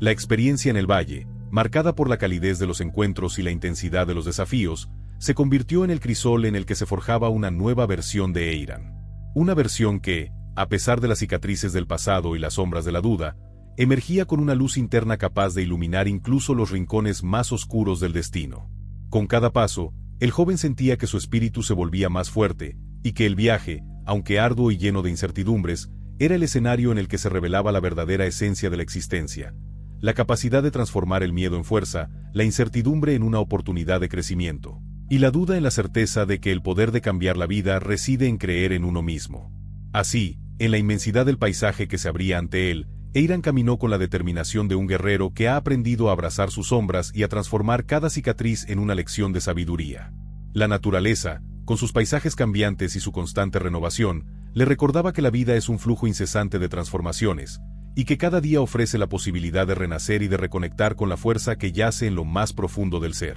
La experiencia en el valle, marcada por la calidez de los encuentros y la intensidad de los desafíos, se convirtió en el crisol en el que se forjaba una nueva versión de Eiran. Una versión que, a pesar de las cicatrices del pasado y las sombras de la duda, emergía con una luz interna capaz de iluminar incluso los rincones más oscuros del destino. Con cada paso, el joven sentía que su espíritu se volvía más fuerte, y que el viaje, aunque arduo y lleno de incertidumbres, era el escenario en el que se revelaba la verdadera esencia de la existencia. La capacidad de transformar el miedo en fuerza, la incertidumbre en una oportunidad de crecimiento, y la duda en la certeza de que el poder de cambiar la vida reside en creer en uno mismo. Así, en la inmensidad del paisaje que se abría ante él, Eiran caminó con la determinación de un guerrero que ha aprendido a abrazar sus sombras y a transformar cada cicatriz en una lección de sabiduría. La naturaleza, con sus paisajes cambiantes y su constante renovación, le recordaba que la vida es un flujo incesante de transformaciones, y que cada día ofrece la posibilidad de renacer y de reconectar con la fuerza que yace en lo más profundo del ser.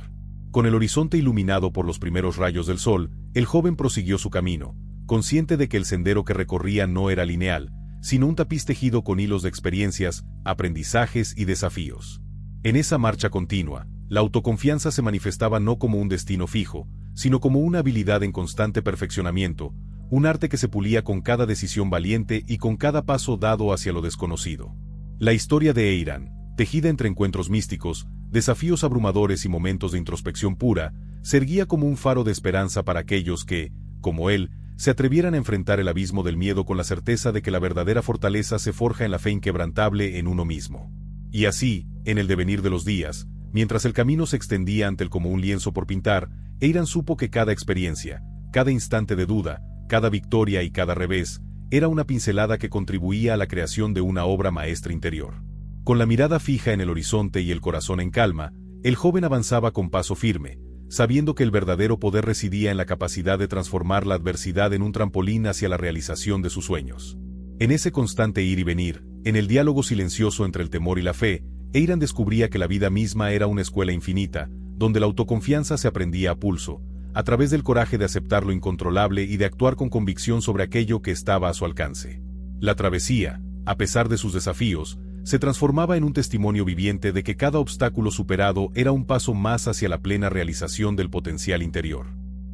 Con el horizonte iluminado por los primeros rayos del sol, el joven prosiguió su camino, consciente de que el sendero que recorría no era lineal, sino un tapiz tejido con hilos de experiencias, aprendizajes y desafíos. En esa marcha continua, la autoconfianza se manifestaba no como un destino fijo, sino como una habilidad en constante perfeccionamiento, un arte que se pulía con cada decisión valiente y con cada paso dado hacia lo desconocido. La historia de Eiran, tejida entre encuentros místicos, desafíos abrumadores y momentos de introspección pura, se erguía como un faro de esperanza para aquellos que, como él, se atrevieran a enfrentar el abismo del miedo con la certeza de que la verdadera fortaleza se forja en la fe inquebrantable en uno mismo. Y así, en el devenir de los días, mientras el camino se extendía ante él como un lienzo por pintar, Eiram supo que cada experiencia, cada instante de duda, cada victoria y cada revés, era una pincelada que contribuía a la creación de una obra maestra interior. Con la mirada fija en el horizonte y el corazón en calma, el joven avanzaba con paso firme, sabiendo que el verdadero poder residía en la capacidad de transformar la adversidad en un trampolín hacia la realización de sus sueños. En ese constante ir y venir, en el diálogo silencioso entre el temor y la fe, Eiram descubría que la vida misma era una escuela infinita, donde la autoconfianza se aprendía a pulso, a través del coraje de aceptar lo incontrolable y de actuar con convicción sobre aquello que estaba a su alcance. La travesía, a pesar de sus desafíos, se transformaba en un testimonio viviente de que cada obstáculo superado era un paso más hacia la plena realización del potencial interior.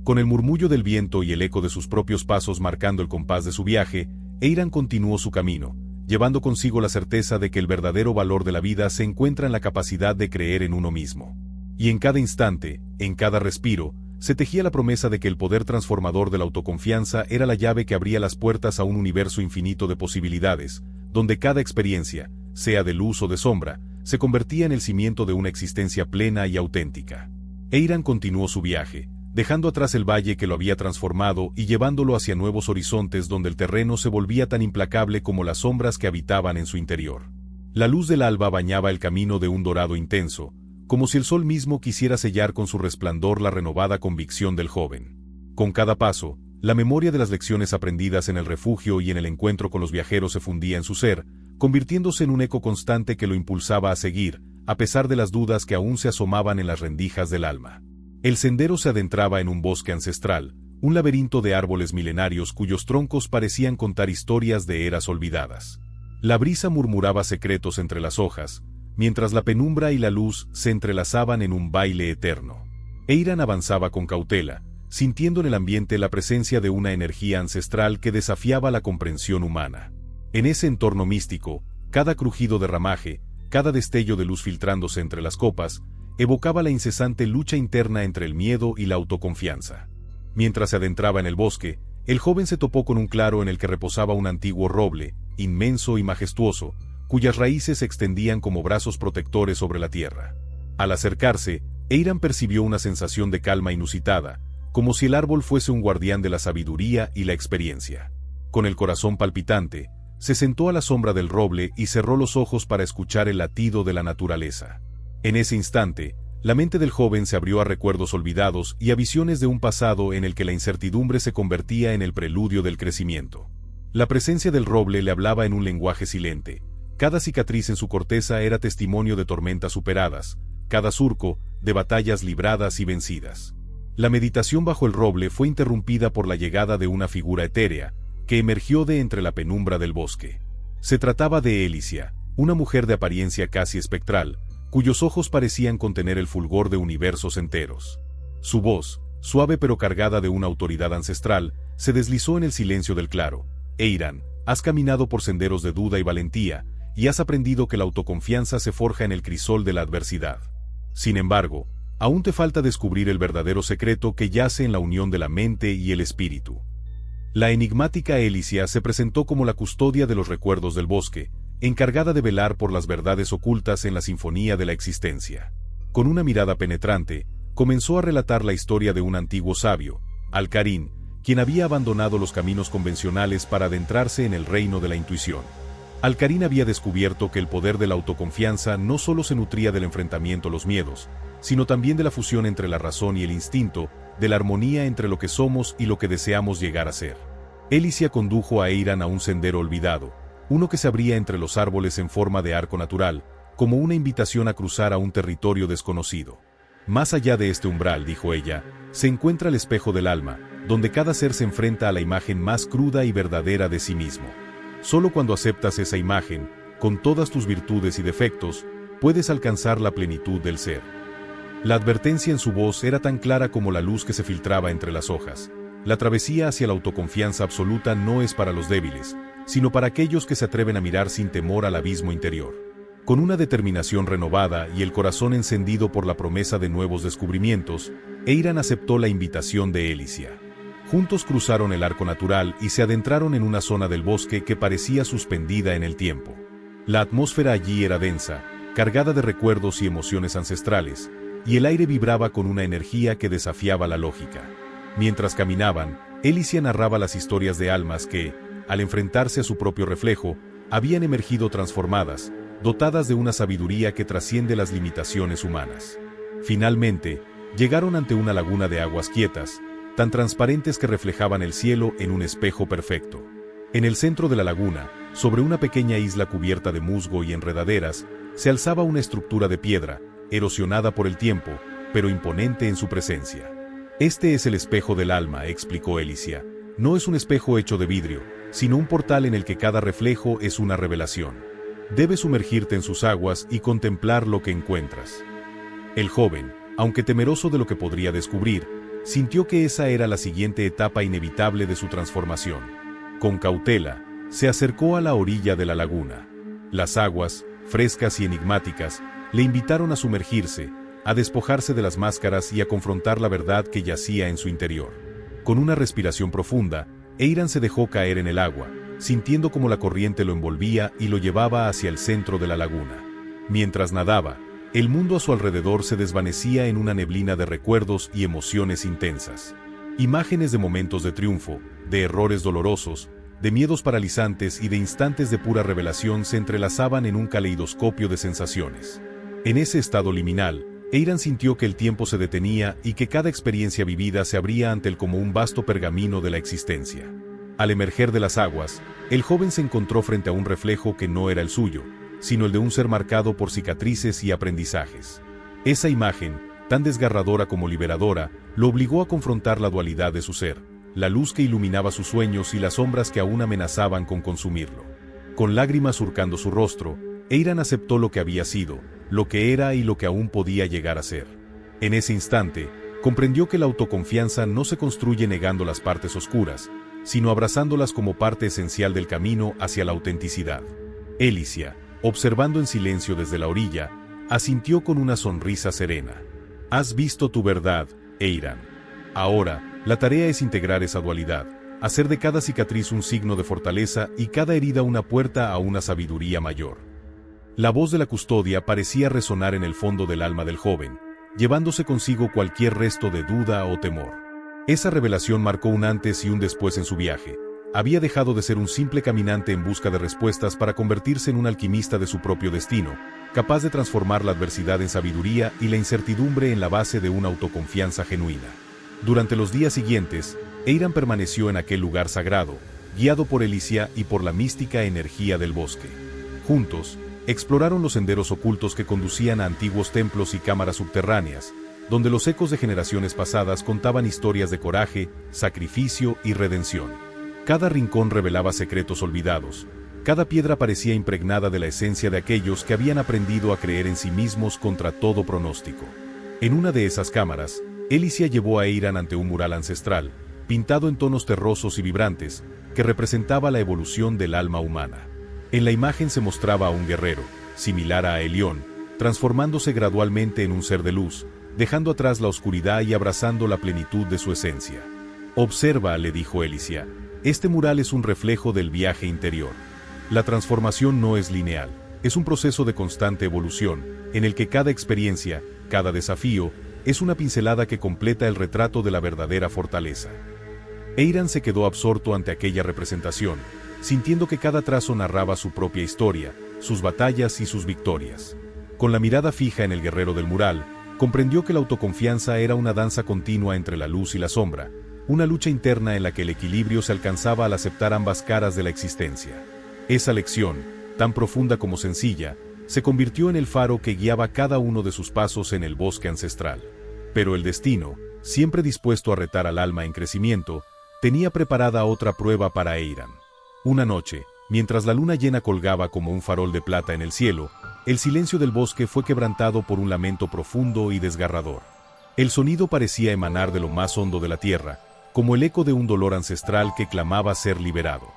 Con el murmullo del viento y el eco de sus propios pasos marcando el compás de su viaje, Eiram continuó su camino, llevando consigo la certeza de que el verdadero valor de la vida se encuentra en la capacidad de creer en uno mismo. Y en cada instante, en cada respiro, se tejía la promesa de que el poder transformador de la autoconfianza era la llave que abría las puertas a un universo infinito de posibilidades, donde cada experiencia, sea de luz o de sombra, se convertía en el cimiento de una existencia plena y auténtica. Eiram continuó su viaje, dejando atrás el valle que lo había transformado y llevándolo hacia nuevos horizontes donde el terreno se volvía tan implacable como las sombras que habitaban en su interior. La luz del alba bañaba el camino de un dorado intenso, como si el sol mismo quisiera sellar con su resplandor la renovada convicción del joven. Con cada paso, la memoria de las lecciones aprendidas en el refugio y en el encuentro con los viajeros se fundía en su ser, convirtiéndose en un eco constante que lo impulsaba a seguir, a pesar de las dudas que aún se asomaban en las rendijas del alma. El sendero se adentraba en un bosque ancestral, un laberinto de árboles milenarios cuyos troncos parecían contar historias de eras olvidadas. La brisa murmuraba secretos entre las hojas, mientras la penumbra y la luz se entrelazaban en un baile eterno. Eiram avanzaba con cautela, sintiendo en el ambiente la presencia de una energía ancestral que desafiaba la comprensión humana. En ese entorno místico, cada crujido de ramaje, cada destello de luz filtrándose entre las copas, evocaba la incesante lucha interna entre el miedo y la autoconfianza. Mientras se adentraba en el bosque, el joven se topó con un claro en el que reposaba un antiguo roble, inmenso y majestuoso, cuyas raíces se extendían como brazos protectores sobre la tierra. Al acercarse, Eiram percibió una sensación de calma inusitada, como si el árbol fuese un guardián de la sabiduría y la experiencia. Con el corazón palpitante, se sentó a la sombra del roble y cerró los ojos para escuchar el latido de la naturaleza. En ese instante, la mente del joven se abrió a recuerdos olvidados y a visiones de un pasado en el que la incertidumbre se convertía en el preludio del crecimiento. La presencia del roble le hablaba en un lenguaje silente. Cada cicatriz en su corteza era testimonio de tormentas superadas, cada surco, de batallas libradas y vencidas. La meditación bajo el roble fue interrumpida por la llegada de una figura etérea, que emergió de entre la penumbra del bosque. Se trataba de Elicia, una mujer de apariencia casi espectral, cuyos ojos parecían contener el fulgor de universos enteros. Su voz, suave pero cargada de una autoridad ancestral, se deslizó en el silencio del claro. Eiram, has caminado por senderos de duda y valentía, y has aprendido que la autoconfianza se forja en el crisol de la adversidad. Sin embargo, aún te falta descubrir el verdadero secreto que yace en la unión de la mente y el espíritu. La enigmática Elicia se presentó como la custodia de los recuerdos del bosque, encargada de velar por las verdades ocultas en la sinfonía de la existencia. Con una mirada penetrante, comenzó a relatar la historia de un antiguo sabio, Al-Karin, quien había abandonado los caminos convencionales para adentrarse en el reino de la intuición. Al-Karin había descubierto que el poder de la autoconfianza no solo se nutría del enfrentamiento a los miedos, sino también de la fusión entre la razón y el instinto, de la armonía entre lo que somos y lo que deseamos llegar a ser. Elicia condujo a Eiram a un sendero olvidado, uno que se abría entre los árboles en forma de arco natural, como una invitación a cruzar a un territorio desconocido. Más allá de este umbral, dijo ella, se encuentra el espejo del alma, donde cada ser se enfrenta a la imagen más cruda y verdadera de sí mismo. Solo cuando aceptas esa imagen, con todas tus virtudes y defectos, puedes alcanzar la plenitud del ser. La advertencia en su voz era tan clara como la luz que se filtraba entre las hojas. La travesía hacia la autoconfianza absoluta no es para los débiles, sino para aquellos que se atreven a mirar sin temor al abismo interior. Con una determinación renovada y el corazón encendido por la promesa de nuevos descubrimientos, Eiran aceptó la invitación de Elicia. Juntos cruzaron el arco natural y se adentraron en una zona del bosque que parecía suspendida en el tiempo. La atmósfera allí era densa, cargada de recuerdos y emociones ancestrales, y el aire vibraba con una energía que desafiaba la lógica. Mientras caminaban, Elicia narraba las historias de almas que, al enfrentarse a su propio reflejo, habían emergido transformadas, dotadas de una sabiduría que trasciende las limitaciones humanas. Finalmente, llegaron ante una laguna de aguas quietas, tan transparentes que reflejaban el cielo en un espejo perfecto. En el centro de la laguna, sobre una pequeña isla cubierta de musgo y enredaderas, se alzaba una estructura de piedra, erosionada por el tiempo, pero imponente en su presencia. Este es el espejo del alma, explicó Elicia. No es un espejo hecho de vidrio, sino un portal en el que cada reflejo es una revelación. Debes sumergirte en sus aguas y contemplar lo que encuentras. El joven, aunque temeroso de lo que podría descubrir, sintió que esa era la siguiente etapa inevitable de su transformación. Con cautela, se acercó a la orilla de la laguna. Las aguas, frescas y enigmáticas, le invitaron a sumergirse, a despojarse de las máscaras y a confrontar la verdad que yacía en su interior. Con una respiración profunda, Eiran se dejó caer en el agua, sintiendo como la corriente lo envolvía y lo llevaba hacia el centro de la laguna. Mientras nadaba, el mundo a su alrededor se desvanecía en una neblina de recuerdos y emociones intensas. Imágenes de momentos de triunfo, de errores dolorosos, de miedos paralizantes y de instantes de pura revelación se entrelazaban en un caleidoscopio de sensaciones. En ese estado liminal, Eiran sintió que el tiempo se detenía y que cada experiencia vivida se abría ante él como un vasto pergamino de la existencia. Al emerger de las aguas, el joven se encontró frente a un reflejo que no era el suyo, sino el de un ser marcado por cicatrices y aprendizajes. Esa imagen, tan desgarradora como liberadora, lo obligó a confrontar la dualidad de su ser, la luz que iluminaba sus sueños y las sombras que aún amenazaban con consumirlo. Con lágrimas surcando su rostro, Eiran aceptó lo que había sido, lo que era y lo que aún podía llegar a ser. En ese instante, comprendió que la autoconfianza no se construye negando las partes oscuras, sino abrazándolas como parte esencial del camino hacia la autenticidad. Elicia, observando en silencio desde la orilla, asintió con una sonrisa serena. Has visto tu verdad, Eiran. Ahora, la tarea es integrar esa dualidad, hacer de cada cicatriz un signo de fortaleza y cada herida una puerta a una sabiduría mayor. La voz de la custodia parecía resonar en el fondo del alma del joven, llevándose consigo cualquier resto de duda o temor. Esa revelación marcó un antes y un después en su viaje. Había dejado de ser un simple caminante en busca de respuestas para convertirse en un alquimista de su propio destino, capaz de transformar la adversidad en sabiduría y la incertidumbre en la base de una autoconfianza genuina. Durante los días siguientes, Eiran permaneció en aquel lugar sagrado, guiado por Elicia y por la mística energía del bosque. Juntos, exploraron los senderos ocultos que conducían a antiguos templos y cámaras subterráneas, donde los ecos de generaciones pasadas contaban historias de coraje, sacrificio y redención. Cada rincón revelaba secretos olvidados, cada piedra parecía impregnada de la esencia de aquellos que habían aprendido a creer en sí mismos contra todo pronóstico. En una de esas cámaras, Elicia llevó a Eiran ante un mural ancestral, pintado en tonos terrosos y vibrantes, que representaba la evolución del alma humana. En la imagen se mostraba a un guerrero, similar a Elión, transformándose gradualmente en un ser de luz, dejando atrás la oscuridad y abrazando la plenitud de su esencia. Observa, le dijo Elicia, este mural es un reflejo del viaje interior. La transformación no es lineal, es un proceso de constante evolución, en el que cada experiencia, cada desafío, es una pincelada que completa el retrato de la verdadera fortaleza. Eiran se quedó absorto ante aquella representación, sintiendo que cada trazo narraba su propia historia, sus batallas y sus victorias. Con la mirada fija en el guerrero del mural, comprendió que la autoconfianza era una danza continua entre la luz y la sombra, una lucha interna en la que el equilibrio se alcanzaba al aceptar ambas caras de la existencia. Esa lección, tan profunda como sencilla, se convirtió en el faro que guiaba cada uno de sus pasos en el bosque ancestral. Pero el destino, siempre dispuesto a retar al alma en crecimiento, tenía preparada otra prueba para Eiran. Una noche, mientras la luna llena colgaba como un farol de plata en el cielo, el silencio del bosque fue quebrantado por un lamento profundo y desgarrador. El sonido parecía emanar de lo más hondo de la tierra, como el eco de un dolor ancestral que clamaba ser liberado.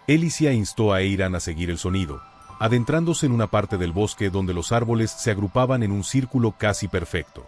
Elicia instó a Eiran a seguir el sonido, adentrándose en una parte del bosque donde los árboles se agrupaban en un círculo casi perfecto.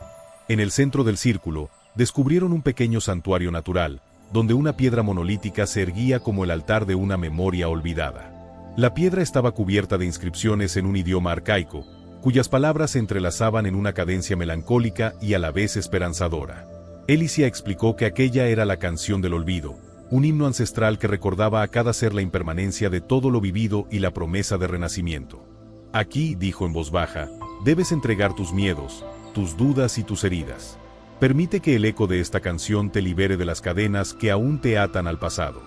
En el centro del círculo, descubrieron un pequeño santuario natural, donde una piedra monolítica se erguía como el altar de una memoria olvidada. La piedra estaba cubierta de inscripciones en un idioma arcaico, cuyas palabras se entrelazaban en una cadencia melancólica y a la vez esperanzadora. Elicia explicó que aquella era la canción del olvido, un himno ancestral que recordaba a cada ser la impermanencia de todo lo vivido y la promesa de renacimiento. Aquí, dijo en voz baja, debes entregar tus miedos, tus dudas y tus heridas. Permite que el eco de esta canción te libere de las cadenas que aún te atan al pasado.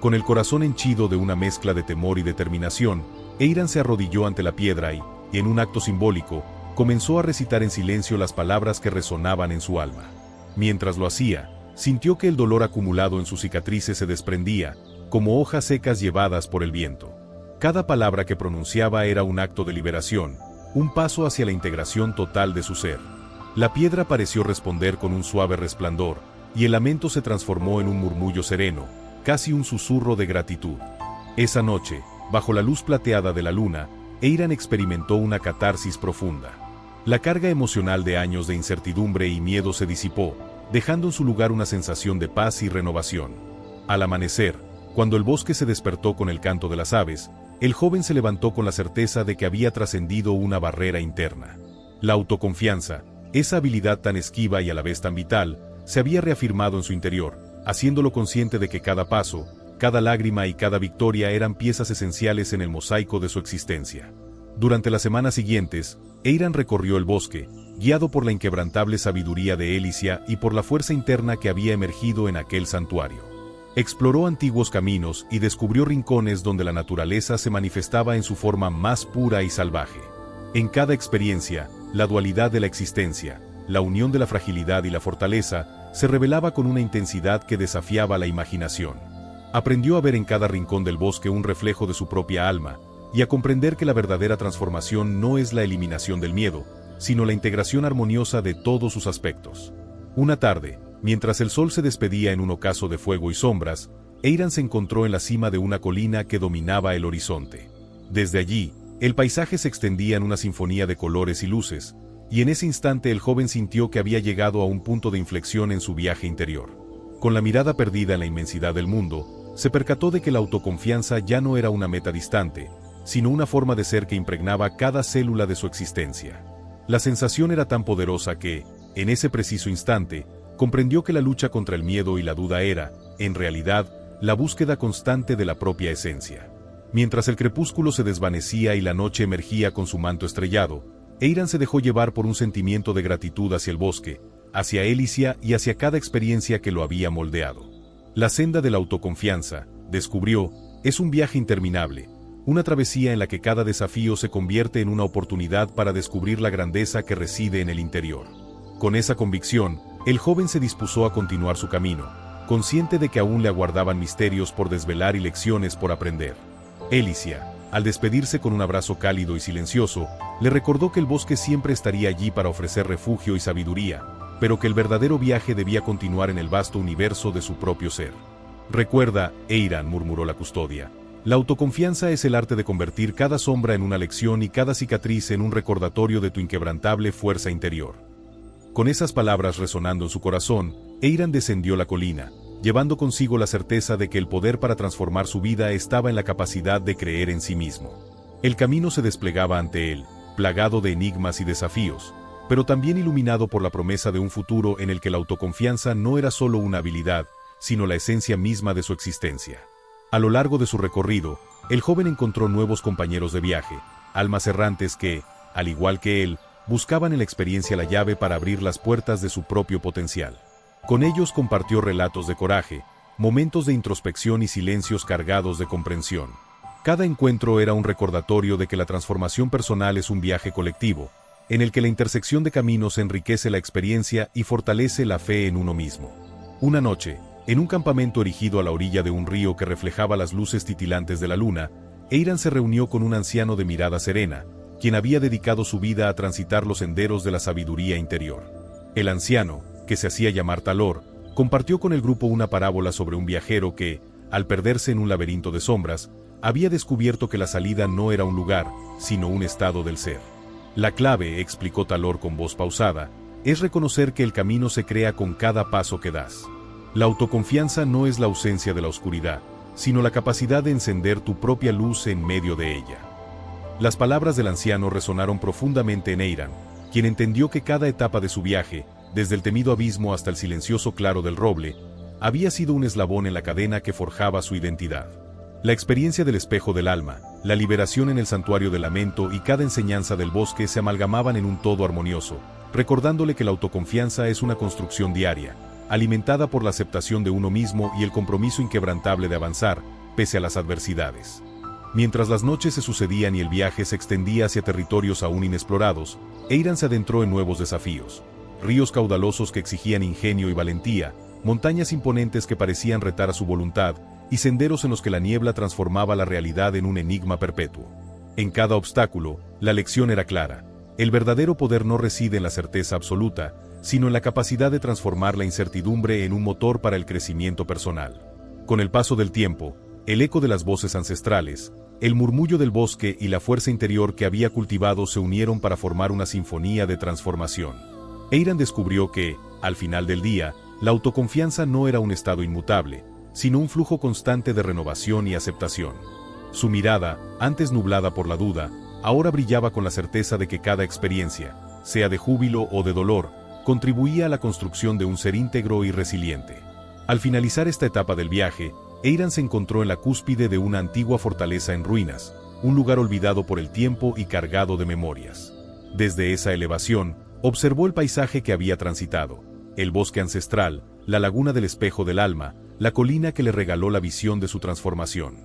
Con el corazón henchido de una mezcla de temor y determinación, Eiran se arrodilló ante la piedra y, en un acto simbólico, comenzó a recitar en silencio las palabras que resonaban en su alma. Mientras lo hacía, sintió que el dolor acumulado en sus cicatrices se desprendía, como hojas secas llevadas por el viento. Cada palabra que pronunciaba era un acto de liberación, un paso hacia la integración total de su ser. La piedra pareció responder con un suave resplandor, y el lamento se transformó en un murmullo sereno, casi un susurro de gratitud. Esa noche, bajo la luz plateada de la luna, Eiran experimentó una catarsis profunda. La carga emocional de años de incertidumbre y miedo se disipó, dejando en su lugar una sensación de paz y renovación. Al amanecer, cuando el bosque se despertó con el canto de las aves, el joven se levantó con la certeza de que había trascendido una barrera interna. La autoconfianza, esa habilidad tan esquiva y a la vez tan vital, se había reafirmado en su interior, haciéndolo consciente de que cada paso, cada lágrima y cada victoria eran piezas esenciales en el mosaico de su existencia. Durante las semanas siguientes, Eiran recorrió el bosque, guiado por la inquebrantable sabiduría de Elicia y por la fuerza interna que había emergido en aquel santuario. Exploró antiguos caminos y descubrió rincones donde la naturaleza se manifestaba en su forma más pura y salvaje. En cada experiencia, la dualidad de la existencia, la unión de la fragilidad y la fortaleza, se revelaba con una intensidad que desafiaba la imaginación. Aprendió a ver en cada rincón del bosque un reflejo de su propia alma, y a comprender que la verdadera transformación no es la eliminación del miedo, sino la integración armoniosa de todos sus aspectos. Una tarde, mientras el sol se despedía en un ocaso de fuego y sombras, Eiran se encontró en la cima de una colina que dominaba el horizonte. Desde allí, el paisaje se extendía en una sinfonía de colores y luces, y en ese instante el joven sintió que había llegado a un punto de inflexión en su viaje interior. Con la mirada perdida en la inmensidad del mundo, se percató de que la autoconfianza ya no era una meta distante, sino una forma de ser que impregnaba cada célula de su existencia. La sensación era tan poderosa que, en ese preciso instante, comprendió que la lucha contra el miedo y la duda era, en realidad, la búsqueda constante de la propia esencia. Mientras el crepúsculo se desvanecía y la noche emergía con su manto estrellado, Eiran se dejó llevar por un sentimiento de gratitud hacia el bosque, hacia Elicia y hacia cada experiencia que lo había moldeado. La senda de la autoconfianza, descubrió, es un viaje interminable, una travesía en la que cada desafío se convierte en una oportunidad para descubrir la grandeza que reside en el interior. Con esa convicción, el joven se dispuso a continuar su camino, consciente de que aún le aguardaban misterios por desvelar y lecciones por aprender. Elicia, al despedirse con un abrazo cálido y silencioso, le recordó que el bosque siempre estaría allí para ofrecer refugio y sabiduría, pero que el verdadero viaje debía continuar en el vasto universo de su propio ser. «Recuerda, Eiran», murmuró la custodia, «la autoconfianza es el arte de convertir cada sombra en una lección y cada cicatriz en un recordatorio de tu inquebrantable fuerza interior». Con esas palabras resonando en su corazón, Eiran descendió la colina, llevando consigo la certeza de que el poder para transformar su vida estaba en la capacidad de creer en sí mismo. El camino se desplegaba ante él, plagado de enigmas y desafíos, pero también iluminado por la promesa de un futuro en el que la autoconfianza no era solo una habilidad, sino la esencia misma de su existencia. A lo largo de su recorrido, el joven encontró nuevos compañeros de viaje, almas errantes que, al igual que él, buscaban en la experiencia la llave para abrir las puertas de su propio potencial. Con ellos compartió relatos de coraje, momentos de introspección y silencios cargados de comprensión. Cada encuentro era un recordatorio de que la transformación personal es un viaje colectivo, en el que la intersección de caminos enriquece la experiencia y fortalece la fe en uno mismo. Una noche, en un campamento erigido a la orilla de un río que reflejaba las luces titilantes de la luna, Eiran se reunió con un anciano de mirada serena, quien había dedicado su vida a transitar los senderos de la sabiduría interior. El anciano, que se hacía llamar Talor, compartió con el grupo una parábola sobre un viajero que, al perderse en un laberinto de sombras, había descubierto que la salida no era un lugar, sino un estado del ser. La clave, explicó Talor con voz pausada, es reconocer que el camino se crea con cada paso que das. La autoconfianza no es la ausencia de la oscuridad, sino la capacidad de encender tu propia luz en medio de ella. Las palabras del anciano resonaron profundamente en Eiran, quien entendió que cada etapa de su viaje, desde el temido abismo hasta el silencioso claro del roble, había sido un eslabón en la cadena que forjaba su identidad. La experiencia del espejo del alma, la liberación en el santuario del lamento y cada enseñanza del bosque se amalgamaban en un todo armonioso, recordándole que la autoconfianza es una construcción diaria, alimentada por la aceptación de uno mismo y el compromiso inquebrantable de avanzar, pese a las adversidades. Mientras las noches se sucedían y el viaje se extendía hacia territorios aún inexplorados, Eiran se adentró en nuevos desafíos. Ríos caudalosos que exigían ingenio y valentía, montañas imponentes que parecían retar a su voluntad, y senderos en los que la niebla transformaba la realidad en un enigma perpetuo. En cada obstáculo, la lección era clara. El verdadero poder no reside en la certeza absoluta, sino en la capacidad de transformar la incertidumbre en un motor para el crecimiento personal. Con el paso del tiempo, el eco de las voces ancestrales, el murmullo del bosque y la fuerza interior que había cultivado se unieron para formar una sinfonía de transformación. Eiran descubrió que, al final del día, la autoconfianza no era un estado inmutable, sino un flujo constante de renovación y aceptación. Su mirada, antes nublada por la duda, ahora brillaba con la certeza de que cada experiencia, sea de júbilo o de dolor, contribuía a la construcción de un ser íntegro y resiliente. Al finalizar esta etapa del viaje, Eiran se encontró en la cúspide de una antigua fortaleza en ruinas, un lugar olvidado por el tiempo y cargado de memorias. Desde esa elevación, observó el paisaje que había transitado, el bosque ancestral, la laguna del espejo del alma, la colina que le regaló la visión de su transformación.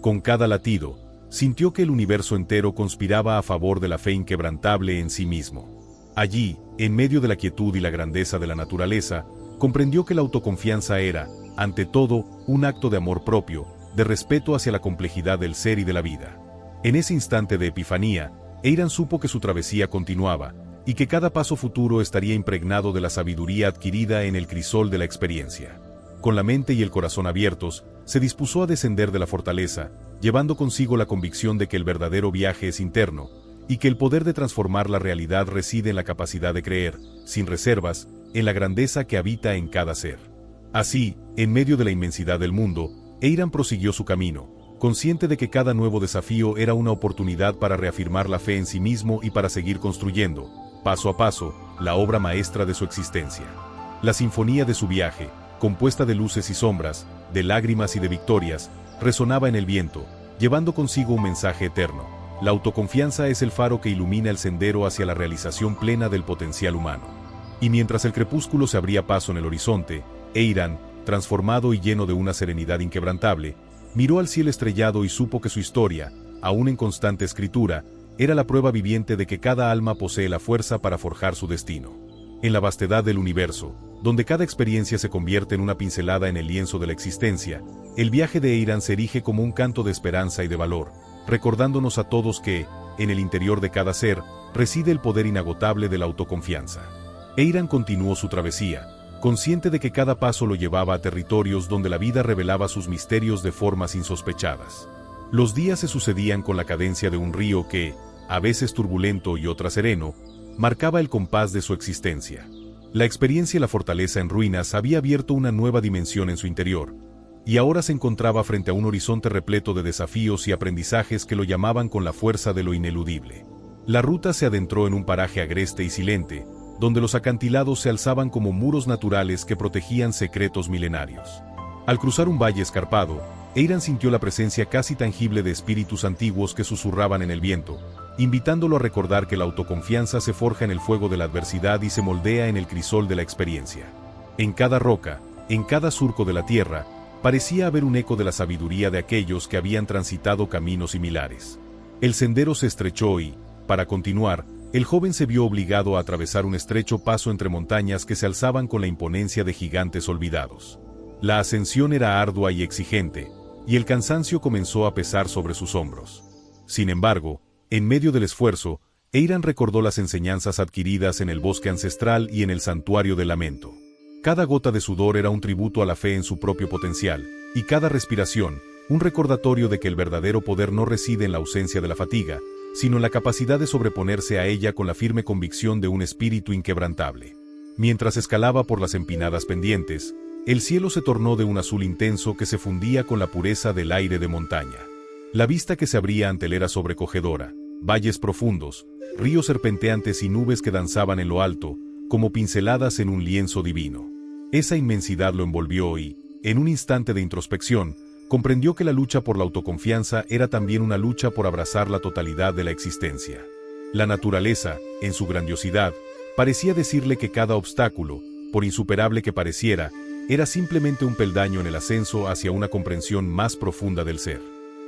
Con cada latido, sintió que el universo entero conspiraba a favor de la fe inquebrantable en sí mismo. Allí, en medio de la quietud y la grandeza de la naturaleza, comprendió que la autoconfianza era, ante todo, un acto de amor propio, de respeto hacia la complejidad del ser y de la vida. En ese instante de epifanía, Eiran supo que su travesía continuaba, y que cada paso futuro estaría impregnado de la sabiduría adquirida en el crisol de la experiencia. Con la mente y el corazón abiertos, se dispuso a descender de la fortaleza, llevando consigo la convicción de que el verdadero viaje es interno, y que el poder de transformar la realidad reside en la capacidad de creer, sin reservas, en la grandeza que habita en cada ser. Así, en medio de la inmensidad del mundo, Eiran prosiguió su camino, consciente de que cada nuevo desafío era una oportunidad para reafirmar la fe en sí mismo y para seguir construyendo, paso a paso, la obra maestra de su existencia. La sinfonía de su viaje, compuesta de luces y sombras, de lágrimas y de victorias, resonaba en el viento, llevando consigo un mensaje eterno. La autoconfianza es el faro que ilumina el sendero hacia la realización plena del potencial humano. Y mientras el crepúsculo se abría paso en el horizonte, Eiran, transformado y lleno de una serenidad inquebrantable, miró al cielo estrellado y supo que su historia, aún en constante escritura, era la prueba viviente de que cada alma posee la fuerza para forjar su destino. En la vastedad del universo, donde cada experiencia se convierte en una pincelada en el lienzo de la existencia, el viaje de Eiran se erige como un canto de esperanza y de valor, recordándonos a todos que, en el interior de cada ser, reside el poder inagotable de la autoconfianza. Eiran continuó su travesía, consciente de que cada paso lo llevaba a territorios donde la vida revelaba sus misterios de formas insospechadas. Los días se sucedían con la cadencia de un río que, a veces turbulento y otras sereno, marcaba el compás de su existencia. La experiencia y la fortaleza en ruinas había abierto una nueva dimensión en su interior, y ahora se encontraba frente a un horizonte repleto de desafíos y aprendizajes que lo llamaban con la fuerza de lo ineludible. La ruta se adentró en un paraje agreste y silente, donde los acantilados se alzaban como muros naturales que protegían secretos milenarios. Al cruzar un valle escarpado, Eiran sintió la presencia casi tangible de espíritus antiguos que susurraban en el viento, invitándolo a recordar que la autoconfianza se forja en el fuego de la adversidad y se moldea en el crisol de la experiencia. En cada roca, en cada surco de la tierra, parecía haber un eco de la sabiduría de aquellos que habían transitado caminos similares. El sendero se estrechó y, para continuar, el joven se vio obligado a atravesar un estrecho paso entre montañas que se alzaban con la imponencia de gigantes olvidados. La ascensión era ardua y exigente, y el cansancio comenzó a pesar sobre sus hombros. Sin embargo, en medio del esfuerzo, Eiran recordó las enseñanzas adquiridas en el bosque ancestral y en el santuario del lamento. Cada gota de sudor era un tributo a la fe en su propio potencial, y cada respiración, un recordatorio de que el verdadero poder no reside en la ausencia de la fatiga, sino en la capacidad de sobreponerse a ella con la firme convicción de un espíritu inquebrantable. Mientras escalaba por las empinadas pendientes, el cielo se tornó de un azul intenso que se fundía con la pureza del aire de montaña. La vista que se abría ante él era sobrecogedora: valles profundos, ríos serpenteantes y nubes que danzaban en lo alto, como pinceladas en un lienzo divino. Esa inmensidad lo envolvió y, en un instante de introspección, comprendió que la lucha por la autoconfianza era también una lucha por abrazar la totalidad de la existencia. La naturaleza, en su grandiosidad, parecía decirle que cada obstáculo, por insuperable que pareciera, era simplemente un peldaño en el ascenso hacia una comprensión más profunda del ser.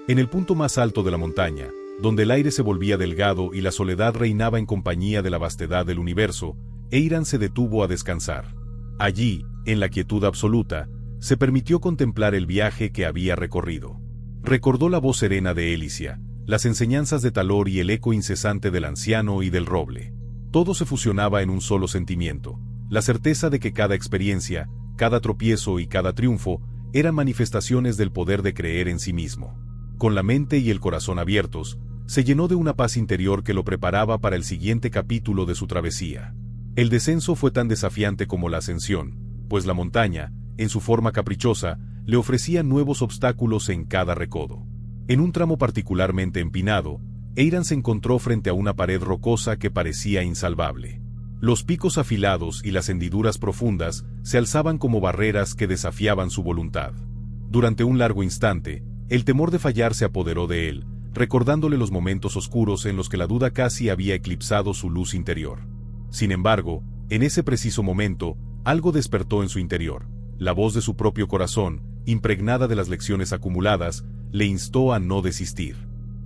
En el punto más alto de la montaña, donde el aire se volvía delgado y la soledad reinaba en compañía de la vastedad del universo, Eiram se detuvo a descansar. Allí, en la quietud absoluta, se permitió contemplar el viaje que había recorrido. Recordó la voz serena de Elicia, las enseñanzas de Talor y el eco incesante del anciano y del roble. Todo se fusionaba en un solo sentimiento: la certeza de que cada experiencia, cada tropiezo y cada triunfo eran manifestaciones del poder de creer en sí mismo. Con la mente y el corazón abiertos, se llenó de una paz interior que lo preparaba para el siguiente capítulo de su travesía. El descenso fue tan desafiante como la ascensión, pues la montaña, en su forma caprichosa, le ofrecía nuevos obstáculos en cada recodo. En un tramo particularmente empinado, Eiram se encontró frente a una pared rocosa que parecía insalvable. Los picos afilados y las hendiduras profundas se alzaban como barreras que desafiaban su voluntad. Durante un largo instante, el temor de fallar se apoderó de él, recordándole los momentos oscuros en los que la duda casi había eclipsado su luz interior. Sin embargo, en ese preciso momento, algo despertó en su interior. La voz de su propio corazón, impregnada de las lecciones acumuladas, le instó a no desistir.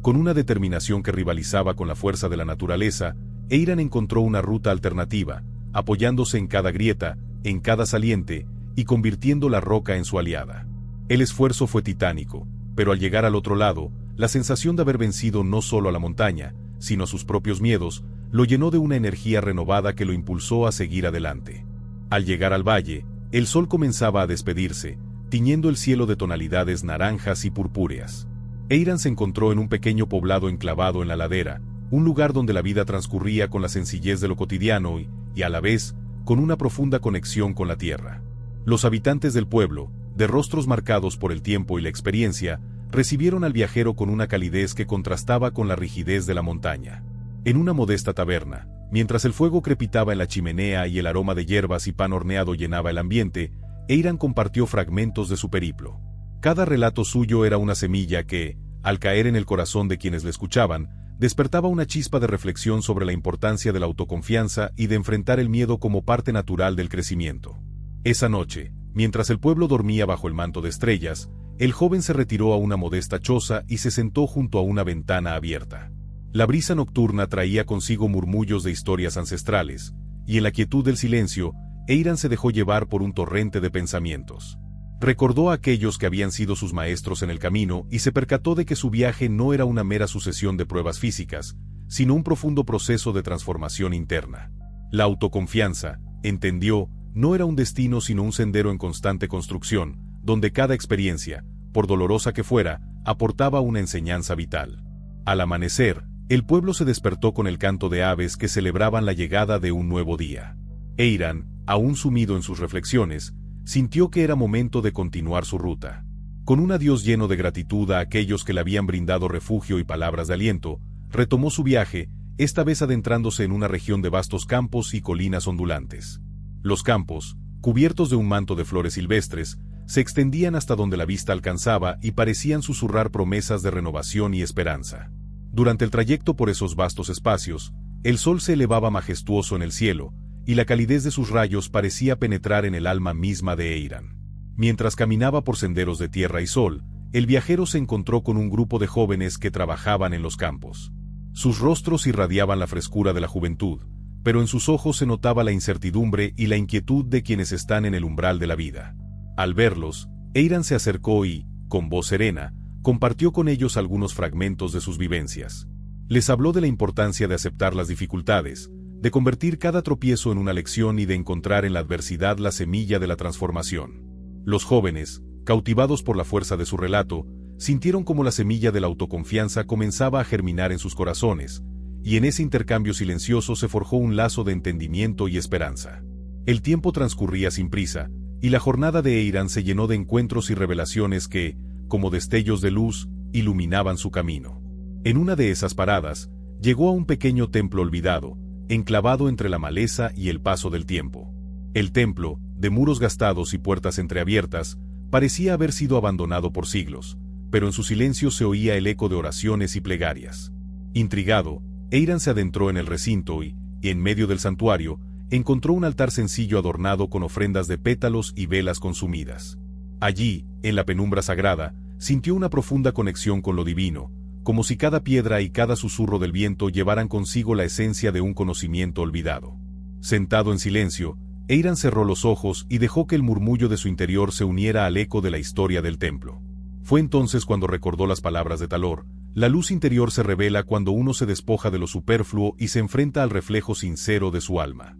Con una determinación que rivalizaba con la fuerza de la naturaleza, Eiram encontró una ruta alternativa, apoyándose en cada grieta, en cada saliente, y convirtiendo la roca en su aliada. El esfuerzo fue titánico, pero al llegar al otro lado, la sensación de haber vencido no solo a la montaña, sino a sus propios miedos, lo llenó de una energía renovada que lo impulsó a seguir adelante. Al llegar al valle, el sol comenzaba a despedirse, tiñendo el cielo de tonalidades naranjas y purpúreas. Eiram se encontró en un pequeño poblado enclavado en la ladera, un lugar donde la vida transcurría con la sencillez de lo cotidiano y a la vez, con una profunda conexión con la tierra. Los habitantes del pueblo, de rostros marcados por el tiempo y la experiencia, recibieron al viajero con una calidez que contrastaba con la rigidez de la montaña. En una modesta taberna, mientras el fuego crepitaba en la chimenea y el aroma de hierbas y pan horneado llenaba el ambiente, Eiram compartió fragmentos de su periplo. Cada relato suyo era una semilla que, al caer en el corazón de quienes le escuchaban, despertaba una chispa de reflexión sobre la importancia de la autoconfianza y de enfrentar el miedo como parte natural del crecimiento. Esa noche, mientras el pueblo dormía bajo el manto de estrellas, el joven se retiró a una modesta choza y se sentó junto a una ventana abierta. La brisa nocturna traía consigo murmullos de historias ancestrales, y en la quietud del silencio, Eiram se dejó llevar por un torrente de pensamientos. Recordó a aquellos que habían sido sus maestros en el camino y se percató de que su viaje no era una mera sucesión de pruebas físicas, sino un profundo proceso de transformación interna. La autoconfianza, entendió, no era un destino sino un sendero en constante construcción, donde cada experiencia, por dolorosa que fuera, aportaba una enseñanza vital. Al amanecer, el pueblo se despertó con el canto de aves que celebraban la llegada de un nuevo día. Eiram, aún sumido en sus reflexiones, sintió que era momento de continuar su ruta. Con un adiós lleno de gratitud a aquellos que le habían brindado refugio y palabras de aliento, retomó su viaje, esta vez adentrándose en una región de vastos campos y colinas ondulantes. Los campos, cubiertos de un manto de flores silvestres, se extendían hasta donde la vista alcanzaba y parecían susurrar promesas de renovación y esperanza. Durante el trayecto por esos vastos espacios, el sol se elevaba majestuoso en el cielo, y la calidez de sus rayos parecía penetrar en el alma misma de Eiram. Mientras caminaba por senderos de tierra y sol, el viajero se encontró con un grupo de jóvenes que trabajaban en los campos. Sus rostros irradiaban la frescura de la juventud, pero en sus ojos se notaba la incertidumbre y la inquietud de quienes están en el umbral de la vida. Al verlos, Eiram se acercó y, con voz serena, compartió con ellos algunos fragmentos de sus vivencias. Les habló de la importancia de aceptar las dificultades, de convertir cada tropiezo en una lección y de encontrar en la adversidad la semilla de la transformación. Los jóvenes, cautivados por la fuerza de su relato, sintieron como la semilla de la autoconfianza comenzaba a germinar en sus corazones, y en ese intercambio silencioso se forjó un lazo de entendimiento y esperanza. El tiempo transcurría sin prisa, y la jornada de Eiran se llenó de encuentros y revelaciones que, como destellos de luz, iluminaban su camino. En una de esas paradas, llegó a un pequeño templo olvidado, enclavado entre la maleza y el paso del tiempo. El templo, de muros gastados y puertas entreabiertas, parecía haber sido abandonado por siglos, pero en su silencio se oía el eco de oraciones y plegarias. Intrigado, Eiran se adentró en el recinto y, en medio del santuario, encontró un altar sencillo adornado con ofrendas de pétalos y velas consumidas. Allí, en la penumbra sagrada, sintió una profunda conexión con lo divino, como si cada piedra y cada susurro del viento llevaran consigo la esencia de un conocimiento olvidado. Sentado en silencio, Eiran cerró los ojos y dejó que el murmullo de su interior se uniera al eco de la historia del templo. Fue entonces cuando recordó las palabras de Talor: la luz interior se revela cuando uno se despoja de lo superfluo y se enfrenta al reflejo sincero de su alma.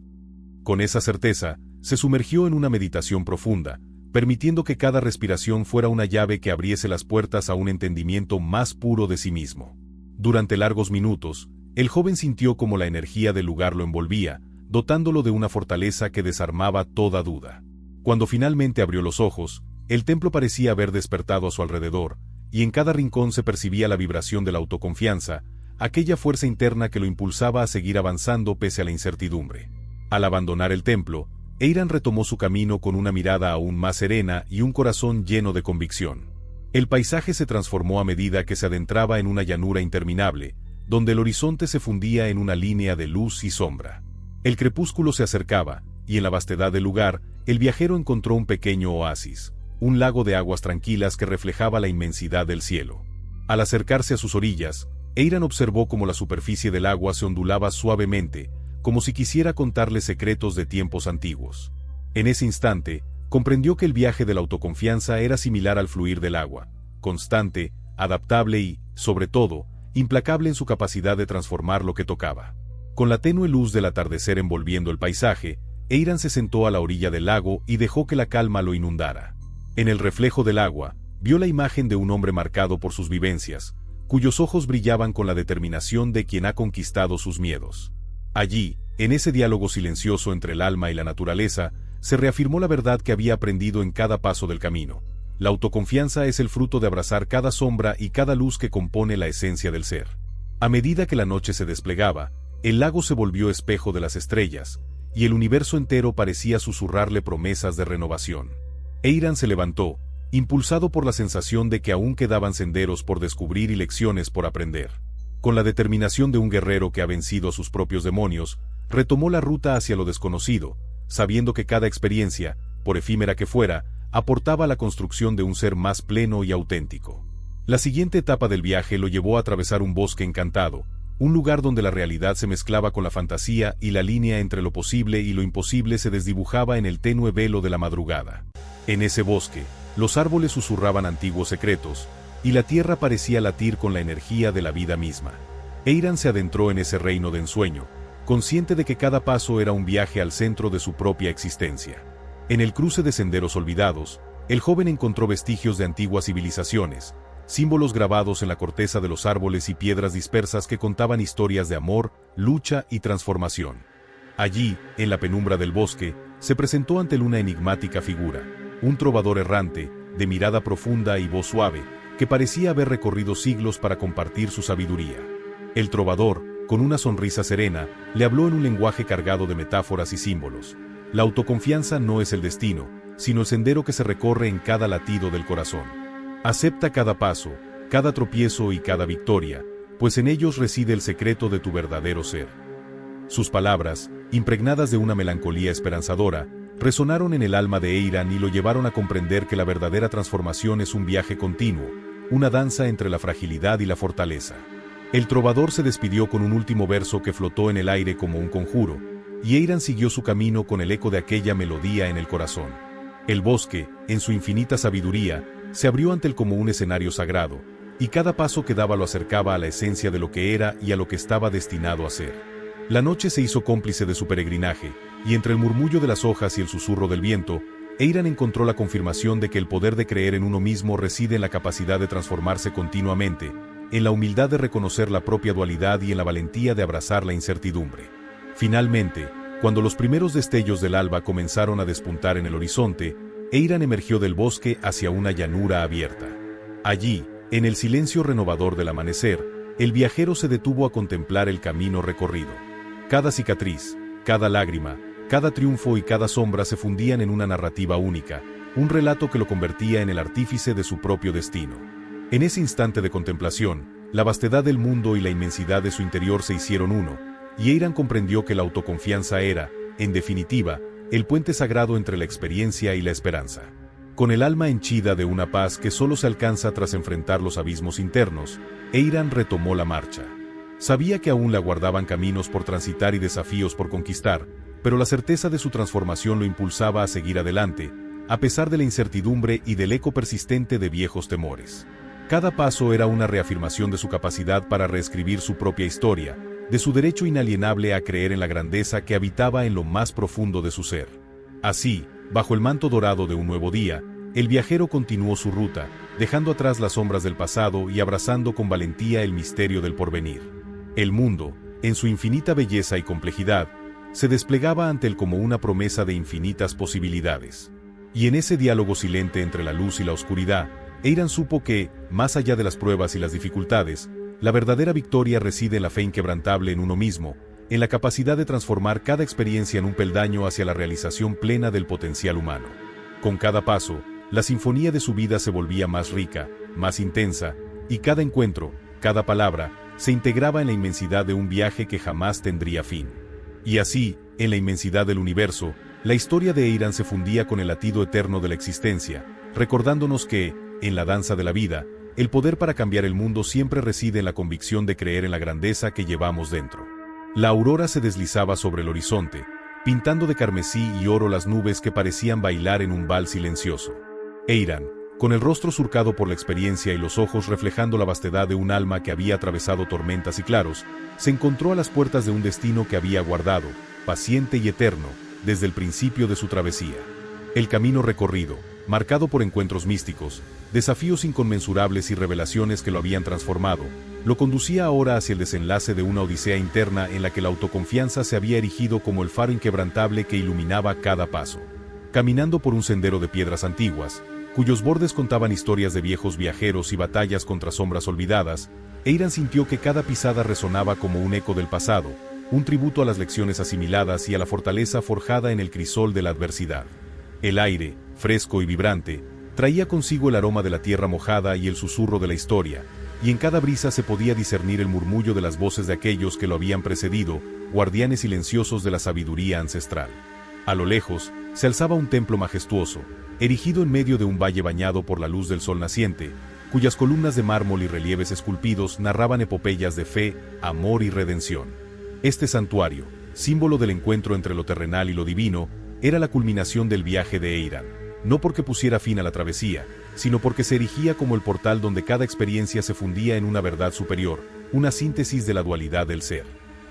Con esa certeza, se sumergió en una meditación profunda, permitiendo que cada respiración fuera una llave que abriese las puertas a un entendimiento más puro de sí mismo. Durante largos minutos, el joven sintió como la energía del lugar lo envolvía, dotándolo de una fortaleza que desarmaba toda duda. Cuando finalmente abrió los ojos, el templo parecía haber despertado a su alrededor, y en cada rincón se percibía la vibración de la autoconfianza, aquella fuerza interna que lo impulsaba a seguir avanzando pese a la incertidumbre. Al abandonar el templo, Eiran retomó su camino con una mirada aún más serena y un corazón lleno de convicción. El paisaje se transformó a medida que se adentraba en una llanura interminable, donde el horizonte se fundía en una línea de luz y sombra. El crepúsculo se acercaba, y en la vastedad del lugar, el viajero encontró un pequeño oasis, un lago de aguas tranquilas que reflejaba la inmensidad del cielo. Al acercarse a sus orillas, Eiran observó cómo la superficie del agua se ondulaba suavemente, como si quisiera contarle secretos de tiempos antiguos. En ese instante, comprendió que el viaje de la autoconfianza era similar al fluir del agua, constante, adaptable y, sobre todo, implacable en su capacidad de transformar lo que tocaba. Con la tenue luz del atardecer envolviendo el paisaje, Eiran se sentó a la orilla del lago y dejó que la calma lo inundara. En el reflejo del agua, vio la imagen de un hombre marcado por sus vivencias, cuyos ojos brillaban con la determinación de quien ha conquistado sus miedos. Allí, en ese diálogo silencioso entre el alma y la naturaleza, se reafirmó la verdad que había aprendido en cada paso del camino. La autoconfianza es el fruto de abrazar cada sombra y cada luz que compone la esencia del ser. A medida que la noche se desplegaba, el lago se volvió espejo de las estrellas, y el universo entero parecía susurrarle promesas de renovación. Eiran se levantó, impulsado por la sensación de que aún quedaban senderos por descubrir y lecciones por aprender. Con la determinación de un guerrero que ha vencido a sus propios demonios, retomó la ruta hacia lo desconocido, sabiendo que cada experiencia, por efímera que fuera, aportaba a la construcción de un ser más pleno y auténtico. La siguiente etapa del viaje lo llevó a atravesar un bosque encantado, un lugar donde la realidad se mezclaba con la fantasía y la línea entre lo posible y lo imposible se desdibujaba en el tenue velo de la madrugada. En ese bosque, los árboles susurraban antiguos secretos, y la tierra parecía latir con la energía de la vida misma. Eiran se adentró en ese reino de ensueño, consciente de que cada paso era un viaje al centro de su propia existencia. En el cruce de senderos olvidados, el joven encontró vestigios de antiguas civilizaciones, símbolos grabados en la corteza de los árboles y piedras dispersas que contaban historias de amor, lucha y transformación. Allí, en la penumbra del bosque, se presentó ante él una enigmática figura, un trovador errante, de mirada profunda y voz suave, que parecía haber recorrido siglos para compartir su sabiduría. El trovador, con una sonrisa serena, le habló en un lenguaje cargado de metáforas y símbolos. La autoconfianza no es el destino, sino el sendero que se recorre en cada latido del corazón. Acepta cada paso, cada tropiezo y cada victoria, pues en ellos reside el secreto de tu verdadero ser. Sus palabras, impregnadas de una melancolía esperanzadora, resonaron en el alma de Eiran y lo llevaron a comprender que la verdadera transformación es un viaje continuo, una danza entre la fragilidad y la fortaleza. El trovador se despidió con un último verso que flotó en el aire como un conjuro, y Eiran siguió su camino con el eco de aquella melodía en el corazón. El bosque, en su infinita sabiduría, se abrió ante él como un escenario sagrado, y cada paso que daba lo acercaba a la esencia de lo que era y a lo que estaba destinado a ser. La noche se hizo cómplice de su peregrinaje, y entre el murmullo de las hojas y el susurro del viento, Eiran encontró la confirmación de que el poder de creer en uno mismo reside en la capacidad de transformarse continuamente, en la humildad de reconocer la propia dualidad y en la valentía de abrazar la incertidumbre. Finalmente, Cuando los primeros destellos del alba comenzaron a despuntar en el horizonte, Eiran emergió del bosque hacia una llanura abierta. Allí, en el silencio renovador del amanecer, el viajero se detuvo a contemplar el camino recorrido. Cada cicatriz, cada lágrima, cada triunfo y cada sombra se fundían en una narrativa única, un relato que lo convertía en el artífice de su propio destino. En ese instante de contemplación, la vastedad del mundo y la inmensidad de su interior se hicieron uno, y Eiran comprendió que la autoconfianza era, en definitiva, el puente sagrado entre la experiencia y la esperanza. Con el alma henchida de una paz que solo se alcanza tras enfrentar los abismos internos, Eiran retomó la marcha. Sabía que aún le aguardaban caminos por transitar y desafíos por conquistar, pero la certeza de su transformación lo impulsaba a seguir adelante, a pesar de la incertidumbre y del eco persistente de viejos temores. Cada paso era una reafirmación de su capacidad para reescribir su propia historia, de su derecho inalienable a creer en la grandeza que habitaba en lo más profundo de su ser. Así, bajo el manto dorado de un nuevo día, el viajero continuó su ruta, dejando atrás las sombras del pasado y abrazando con valentía el misterio del porvenir. El mundo, en su infinita belleza y complejidad, se desplegaba ante él como una promesa de infinitas posibilidades. Y en ese diálogo silente entre la luz y la oscuridad, Eiran supo que, más allá de las pruebas y las dificultades, la verdadera victoria reside en la fe inquebrantable en uno mismo, en la capacidad de transformar cada experiencia en un peldaño hacia la realización plena del potencial humano. Con cada paso, la sinfonía de su vida se volvía más rica, más intensa, y cada encuentro, cada palabra, se integraba en la inmensidad de un viaje que jamás tendría fin. Y así, en la inmensidad del universo, la historia de Eiran se fundía con el latido eterno de la existencia, recordándonos que, en la danza de la vida, el poder para cambiar el mundo siempre reside en la convicción de creer en la grandeza que llevamos dentro. La aurora se deslizaba sobre el horizonte, pintando de carmesí y oro las nubes que parecían bailar en un vals silencioso. Eiran, con el rostro surcado por la experiencia y los ojos reflejando la vastedad de un alma que había atravesado tormentas y claros, se encontró a las puertas de un destino que había aguardado, paciente y eterno, desde el principio de su travesía. El camino recorrido, marcado por encuentros místicos, desafíos inconmensurables y revelaciones que lo habían transformado, lo conducía ahora hacia el desenlace de una odisea interna en la que la autoconfianza se había erigido como el faro inquebrantable que iluminaba cada paso. Caminando por un sendero de piedras antiguas, cuyos bordes contaban historias de viejos viajeros y batallas contra sombras olvidadas, Eiran sintió que cada pisada resonaba como un eco del pasado, un tributo a las lecciones asimiladas y a la fortaleza forjada en el crisol de la adversidad. El aire, fresco y vibrante, traía consigo el aroma de la tierra mojada y el susurro de la historia, y en cada brisa se podía discernir el murmullo de las voces de aquellos que lo habían precedido, guardianes silenciosos de la sabiduría ancestral. A lo lejos, se alzaba un templo majestuoso, erigido en medio de un valle bañado por la luz del sol naciente, cuyas columnas de mármol y relieves esculpidos narraban epopeyas de fe, amor y redención. Este santuario, símbolo del encuentro entre lo terrenal y lo divino, era la culminación del viaje de Eiran, no porque pusiera fin a la travesía, sino porque se erigía como el portal donde cada experiencia se fundía en una verdad superior, una síntesis de la dualidad del ser.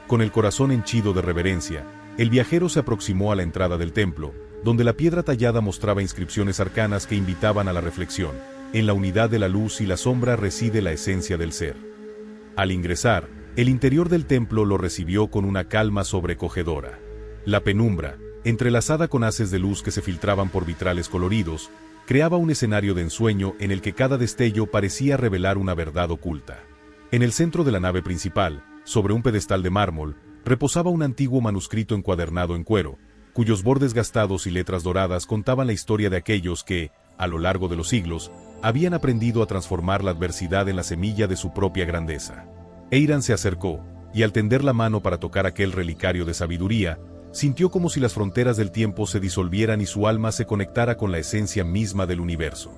Con el corazón henchido de reverencia, el viajero se aproximó a la entrada del templo, donde la piedra tallada mostraba inscripciones arcanas que invitaban a la reflexión. En la unidad de la luz y la sombra reside la esencia del ser. Al ingresar, el interior del templo lo recibió con una calma sobrecogedora. La penumbra, entrelazada con haces de luz que se filtraban por vitrales coloridos, creaba un escenario de ensueño en el que cada destello parecía revelar una verdad oculta. En el centro de la nave principal, sobre un pedestal de mármol, reposaba un antiguo manuscrito encuadernado en cuero, cuyos bordes gastados y letras doradas contaban la historia de aquellos que, a lo largo de los siglos, habían aprendido a transformar la adversidad en la semilla de su propia grandeza. Eiran se acercó, y al tender la mano para tocar aquel relicario de sabiduría, sintió como si las fronteras del tiempo se disolvieran y su alma se conectara con la esencia misma del universo.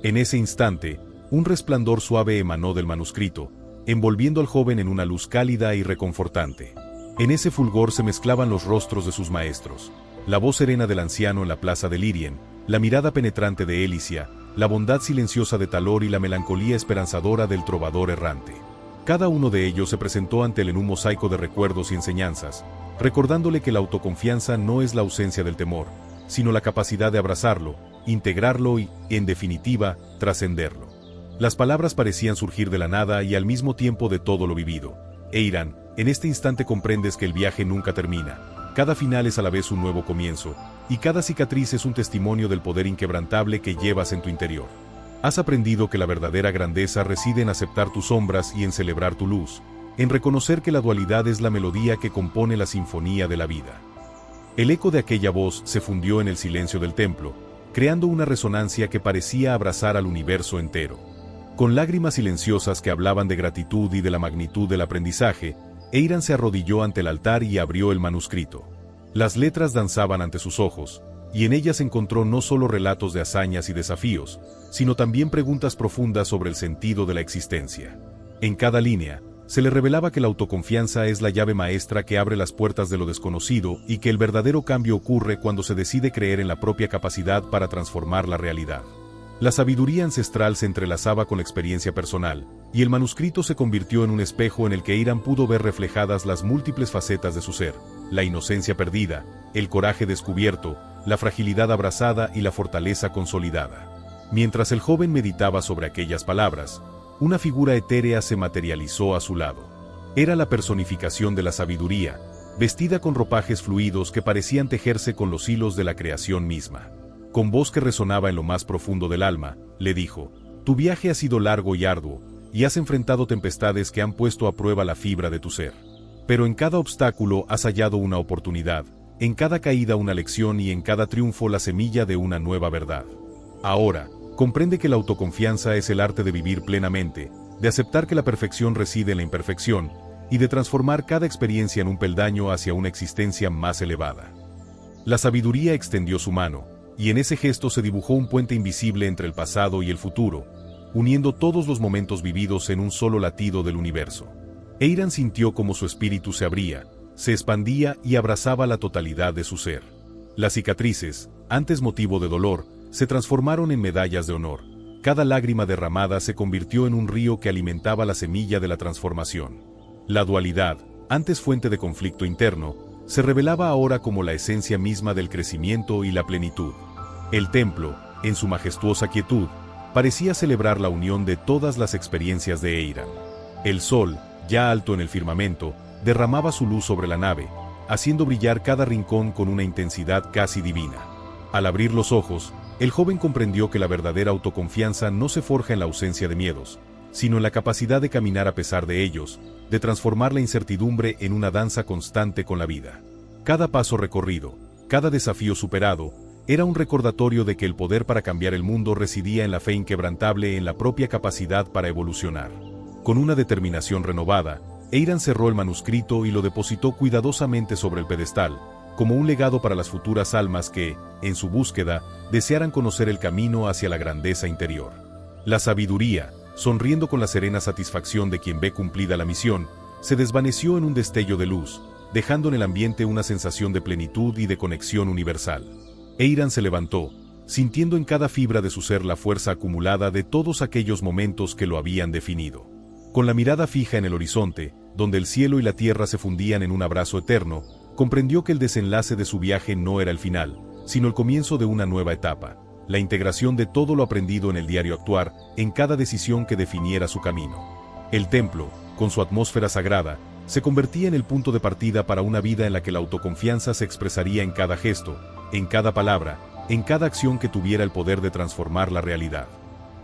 En ese instante, un resplandor suave emanó del manuscrito, envolviendo al joven en una luz cálida y reconfortante. En ese fulgor se mezclaban los rostros de sus maestros, la voz serena del anciano en la plaza de Lírien, la mirada penetrante de Elicia, la bondad silenciosa de Talor y la melancolía esperanzadora del trovador errante. Cada uno de ellos se presentó ante él en un mosaico de recuerdos y enseñanzas, recordándole que la autoconfianza no es la ausencia del temor, sino la capacidad de abrazarlo, integrarlo y, en definitiva, trascenderlo. Las palabras parecían surgir de la nada y al mismo tiempo de todo lo vivido. Eiran, en este instante comprendes que el viaje nunca termina, Cada final es a la vez un nuevo comienzo, y cada cicatriz es un testimonio del poder inquebrantable que llevas en tu interior. Has aprendido que la verdadera grandeza reside en aceptar tus sombras y en celebrar tu luz, en reconocer que la dualidad es la melodía que compone la sinfonía de la vida. El eco de aquella voz se fundió en el silencio del templo, creando una resonancia que parecía abrazar al universo entero. Con lágrimas silenciosas que hablaban de gratitud y de la magnitud del aprendizaje, Eiram se arrodilló ante el altar y abrió el manuscrito. Las letras danzaban ante sus ojos, y en ellas encontró no solo relatos de hazañas y desafíos, sino también preguntas profundas sobre el sentido de la existencia. En cada línea, se le revelaba que la autoconfianza es la llave maestra que abre las puertas de lo desconocido y que el verdadero cambio ocurre cuando se decide creer en la propia capacidad para transformar la realidad. La sabiduría ancestral se entrelazaba con la experiencia personal, y el manuscrito se convirtió en un espejo en el que Eiram pudo ver reflejadas las múltiples facetas de su ser: la inocencia perdida, el coraje descubierto, la fragilidad abrazada y la fortaleza consolidada. Mientras el joven meditaba sobre aquellas palabras, una figura etérea se materializó a su lado. Era la personificación de la sabiduría, vestida con ropajes fluidos que parecían tejerse con los hilos de la creación misma. Con voz que resonaba en lo más profundo del alma, le dijo: «Tu viaje ha sido largo y arduo, y has enfrentado tempestades que han puesto a prueba la fibra de tu ser. Pero en cada obstáculo has hallado una oportunidad, en cada caída una lección y en cada triunfo la semilla de una nueva verdad. Ahora, comprende que la autoconfianza es el arte de vivir plenamente, de aceptar que la perfección reside en la imperfección, y de transformar cada experiencia en un peldaño hacia una existencia más elevada». La sabiduría extendió su mano, y en ese gesto se dibujó un puente invisible entre el pasado y el futuro, uniendo todos los momentos vividos en un solo latido del universo. Eiram sintió como su espíritu se abría, se expandía y abrazaba la totalidad de su ser. Las cicatrices, antes motivo de dolor, se transformaron en medallas de honor. Cada lágrima derramada se convirtió en un río que alimentaba la semilla de la transformación. La dualidad, antes fuente de conflicto interno, se revelaba ahora como la esencia misma del crecimiento y la plenitud. El templo, en su majestuosa quietud, parecía celebrar la unión de todas las experiencias de Eiram. El sol, ya alto en el firmamento, derramaba su luz sobre la nave, haciendo brillar cada rincón con una intensidad casi divina. Al abrir los ojos, el joven comprendió que la verdadera autoconfianza no se forja en la ausencia de miedos, sino en la capacidad de caminar a pesar de ellos, de transformar la incertidumbre en una danza constante con la vida. Cada paso recorrido, cada desafío superado, era un recordatorio de que el poder para cambiar el mundo residía en la fe inquebrantable en la propia capacidad para evolucionar. Con una determinación renovada, Eiram cerró el manuscrito y lo depositó cuidadosamente sobre el pedestal, como un legado para las futuras almas que, en su búsqueda, desearan conocer el camino hacia la grandeza interior. La sabiduría, sonriendo con la serena satisfacción de quien ve cumplida la misión, se desvaneció en un destello de luz, dejando en el ambiente una sensación de plenitud y de conexión universal. Eiram se levantó, sintiendo en cada fibra de su ser la fuerza acumulada de todos aquellos momentos que lo habían definido. Con la mirada fija en el horizonte, donde el cielo y la tierra se fundían en un abrazo eterno, comprendió que el desenlace de su viaje no era el final, sino el comienzo de una nueva etapa, la integración de todo lo aprendido en el diario actuar, en cada decisión que definiera su camino. El templo, con su atmósfera sagrada, se convertía en el punto de partida para una vida en la que la autoconfianza se expresaría en cada gesto, en cada palabra, en cada acción que tuviera el poder de transformar la realidad.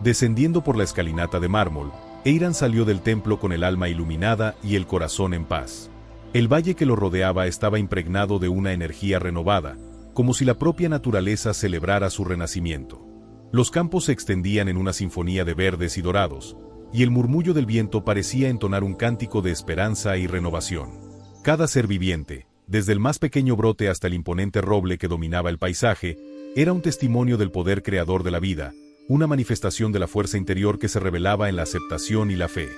Descendiendo por la escalinata de mármol, Eiram salió del templo con el alma iluminada y el corazón en paz. El valle que lo rodeaba estaba impregnado de una energía renovada, como si la propia naturaleza celebrara su renacimiento. Los campos se extendían en una sinfonía de verdes y dorados, y el murmullo del viento parecía entonar un cántico de esperanza y renovación. Cada ser viviente, desde el más pequeño brote hasta el imponente roble que dominaba el paisaje, era un testimonio del poder creador de la vida, una manifestación de la fuerza interior que se revelaba en la aceptación y la fe.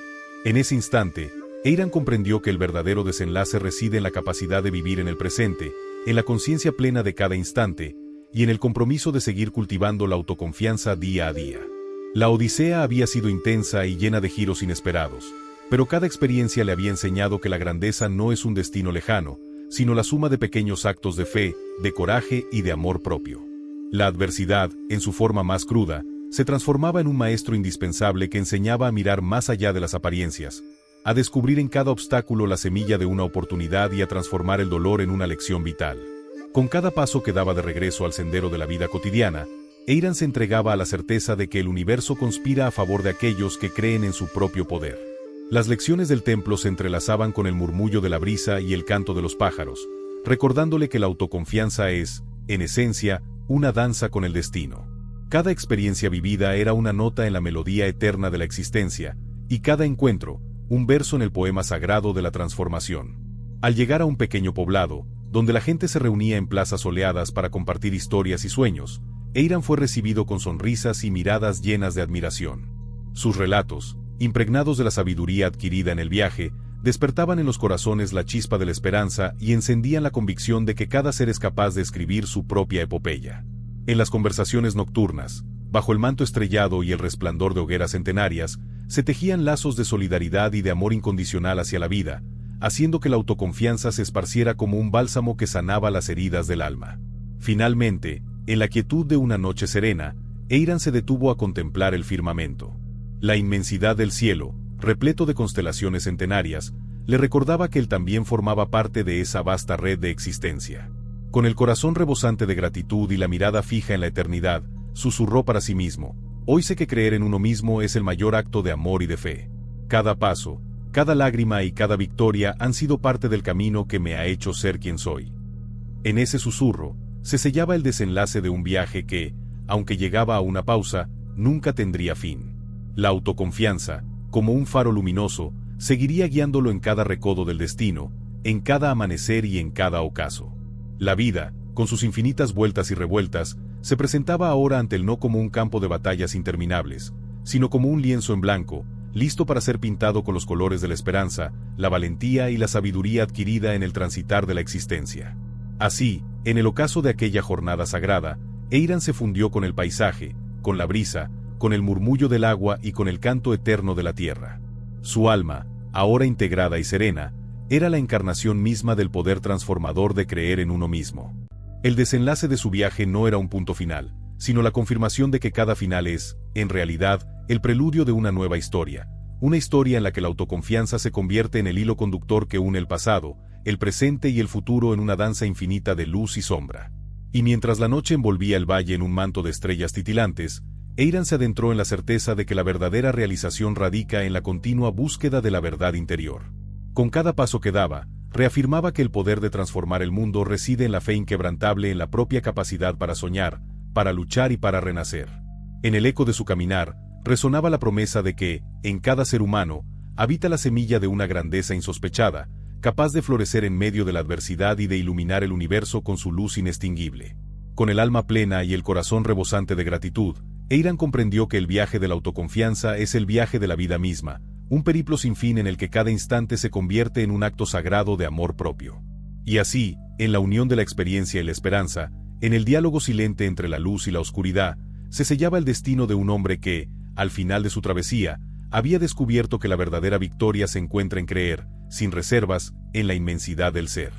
En ese instante, Eiram comprendió que el verdadero desenlace reside en la capacidad de vivir en el presente, en la conciencia plena de cada instante, y en el compromiso de seguir cultivando la autoconfianza día a día. La odisea había sido intensa y llena de giros inesperados, pero cada experiencia le había enseñado que la grandeza no es un destino lejano, sino la suma de pequeños actos de fe, de coraje y de amor propio. La adversidad, en su forma más cruda, se transformaba en un maestro indispensable que enseñaba a mirar más allá de las apariencias, a descubrir en cada obstáculo la semilla de una oportunidad y a transformar el dolor en una lección vital. Con cada paso que daba de regreso al sendero de la vida cotidiana, Eiram se entregaba a la certeza de que el universo conspira a favor de aquellos que creen en su propio poder. Las lecciones del templo se entrelazaban con el murmullo de la brisa y el canto de los pájaros, recordándole que la autoconfianza es, en esencia, una danza con el destino. Cada experiencia vivida era una nota en la melodía eterna de la existencia, y cada encuentro, un verso en el poema sagrado de la transformación. Al llegar a un pequeño poblado, donde la gente se reunía en plazas soleadas para compartir historias y sueños, Eiram fue recibido con sonrisas y miradas llenas de admiración. Sus relatos, impregnados de la sabiduría adquirida en el viaje, despertaban en los corazones la chispa de la esperanza y encendían la convicción de que cada ser es capaz de escribir su propia epopeya. En las conversaciones nocturnas, bajo el manto estrellado y el resplandor de hogueras centenarias, se tejían lazos de solidaridad y de amor incondicional hacia la vida, haciendo que la autoconfianza se esparciera como un bálsamo que sanaba las heridas del alma. Finalmente, en la quietud de una noche serena, Eiram se detuvo a contemplar el firmamento. La inmensidad del cielo, repleto de constelaciones centenarias, le recordaba que él también formaba parte de esa vasta red de existencia. Con el corazón rebosante de gratitud y la mirada fija en la eternidad, susurró para sí mismo: hoy sé que creer en uno mismo es el mayor acto de amor y de fe. Cada paso, cada lágrima y cada victoria han sido parte del camino que me ha hecho ser quien soy. En ese susurro, se sellaba el desenlace de un viaje que, aunque llegaba a una pausa, nunca tendría fin. La autoconfianza, como un faro luminoso, seguiría guiándolo en cada recodo del destino, en cada amanecer y en cada ocaso. La vida, con sus infinitas vueltas y revueltas, se presentaba ahora ante él no como un campo de batallas interminables, sino como un lienzo en blanco, listo para ser pintado con los colores de la esperanza, la valentía y la sabiduría adquirida en el transitar de la existencia. Así, en el ocaso de aquella jornada sagrada, Eiram se fundió con el paisaje, con la brisa, con el murmullo del agua y con el canto eterno de la tierra. Su alma, ahora integrada y serena, era la encarnación misma del poder transformador de creer en uno mismo. El desenlace de su viaje no era un punto final, sino la confirmación de que cada final es, en realidad, el preludio de una nueva historia, una historia en la que la autoconfianza se convierte en el hilo conductor que une el pasado, el presente y el futuro en una danza infinita de luz y sombra. Y mientras la noche envolvía el valle en un manto de estrellas titilantes, Eiram se adentró en la certeza de que la verdadera realización radica en la continua búsqueda de la verdad interior. Con cada paso que daba, reafirmaba que el poder de transformar el mundo reside en la fe inquebrantable en la propia capacidad para soñar, para luchar y para renacer. En el eco de su caminar, resonaba la promesa de que, en cada ser humano, habita la semilla de una grandeza insospechada, capaz de florecer en medio de la adversidad y de iluminar el universo con su luz inextinguible. Con el alma plena y el corazón rebosante de gratitud, Eiram comprendió que el viaje de la autoconfianza es el viaje de la vida misma, un periplo sin fin en el que cada instante se convierte en un acto sagrado de amor propio. Y así, en la unión de la experiencia y la esperanza, en el diálogo silente entre la luz y la oscuridad, se sellaba el destino de un hombre que, al final de su travesía, había descubierto que la verdadera victoria se encuentra en creer, sin reservas, en la inmensidad del ser.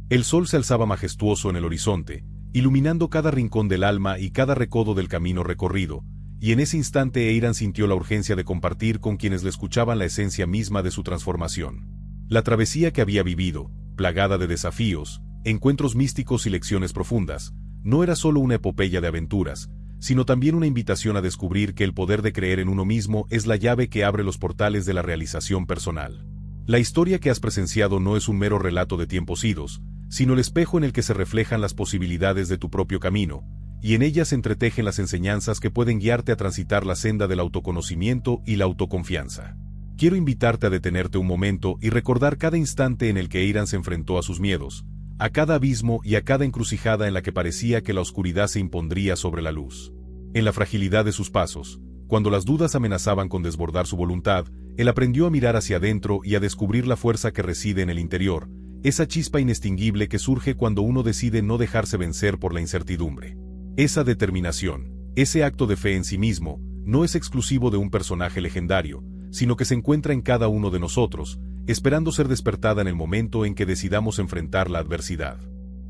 El sol se alzaba majestuoso en el horizonte, iluminando cada rincón del alma y cada recodo del camino recorrido, y en ese instante Eiram sintió la urgencia de compartir con quienes le escuchaban la esencia misma de su transformación. La travesía que había vivido, plagada de desafíos, encuentros místicos y lecciones profundas, no era solo una epopeya de aventuras, sino también una invitación a descubrir que el poder de creer en uno mismo es la llave que abre los portales de la realización personal. La historia que has presenciado no es un mero relato de tiempos idos, sino el espejo en el que se reflejan las posibilidades de tu propio camino, y en ellas se entretejen las enseñanzas que pueden guiarte a transitar la senda del autoconocimiento y la autoconfianza. Quiero invitarte a detenerte un momento y recordar cada instante en el que Eiram se enfrentó a sus miedos, a cada abismo y a cada encrucijada en la que parecía que la oscuridad se impondría sobre la luz. En la fragilidad de sus pasos, cuando las dudas amenazaban con desbordar su voluntad, él aprendió a mirar hacia adentro y a descubrir la fuerza que reside en el interior, esa chispa inextinguible que surge cuando uno decide no dejarse vencer por la incertidumbre. Esa determinación, ese acto de fe en sí mismo, no es exclusivo de un personaje legendario, sino que se encuentra en cada uno de nosotros, esperando ser despertada en el momento en que decidamos enfrentar la adversidad.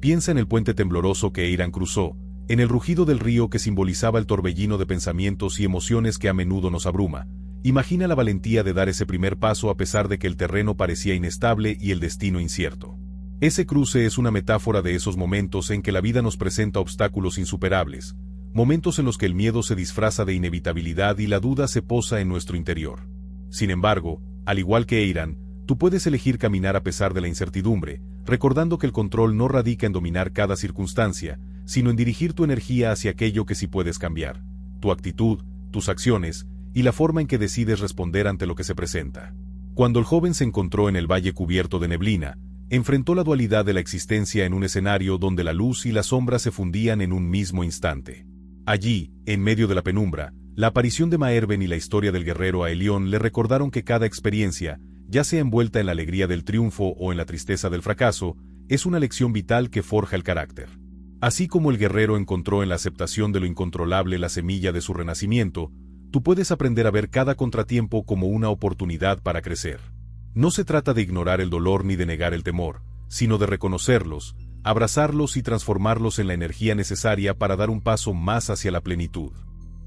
Piensa en el puente tembloroso que Eiram cruzó, en el rugido del río que simbolizaba el torbellino de pensamientos y emociones que a menudo nos abruma, Imagina la valentía de dar ese primer paso a pesar de que el terreno parecía inestable y el destino incierto. Ese cruce es una metáfora de esos momentos en que la vida nos presenta obstáculos insuperables, momentos en los que el miedo se disfraza de inevitabilidad y la duda se posa en nuestro interior. Sin embargo, al igual que Eiran, tú puedes elegir caminar a pesar de la incertidumbre, recordando que el control no radica en dominar cada circunstancia, sino en dirigir tu energía hacia aquello que sí puedes cambiar, tu actitud, tus acciones, y la forma en que decides responder ante lo que se presenta. Cuando el joven se encontró en el valle cubierto de neblina, enfrentó la dualidad de la existencia en un escenario donde la luz y la sombra se fundían en un mismo instante. Allí, en medio de la penumbra, la aparición de Maerben y la historia del guerrero Aelion le recordaron que cada experiencia, ya sea envuelta en la alegría del triunfo o en la tristeza del fracaso, es una lección vital que forja el carácter. Así como el guerrero encontró en la aceptación de lo incontrolable la semilla de su renacimiento, tú puedes aprender a ver cada contratiempo como una oportunidad para crecer. No se trata de ignorar el dolor ni de negar el temor, sino de reconocerlos, abrazarlos y transformarlos en la energía necesaria para dar un paso más hacia la plenitud.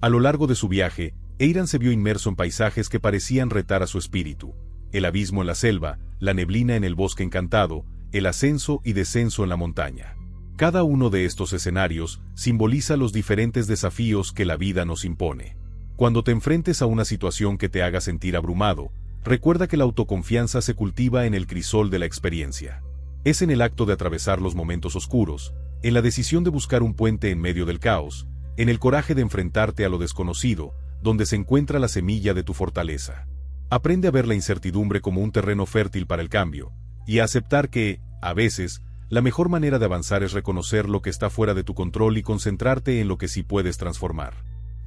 A lo largo de su viaje, Eiran se vio inmerso en paisajes que parecían retar a su espíritu: el abismo en la selva, la neblina en el bosque encantado, el ascenso y descenso en la montaña. Cada uno de estos escenarios simboliza los diferentes desafíos que la vida nos impone. Cuando te enfrentes a una situación que te haga sentir abrumado, recuerda que la autoconfianza se cultiva en el crisol de la experiencia. Es en el acto de atravesar los momentos oscuros, en la decisión de buscar un puente en medio del caos, en el coraje de enfrentarte a lo desconocido, donde se encuentra la semilla de tu fortaleza. Aprende a ver la incertidumbre como un terreno fértil para el cambio, y a aceptar que, a veces, la mejor manera de avanzar es reconocer lo que está fuera de tu control y concentrarte en lo que sí puedes transformar.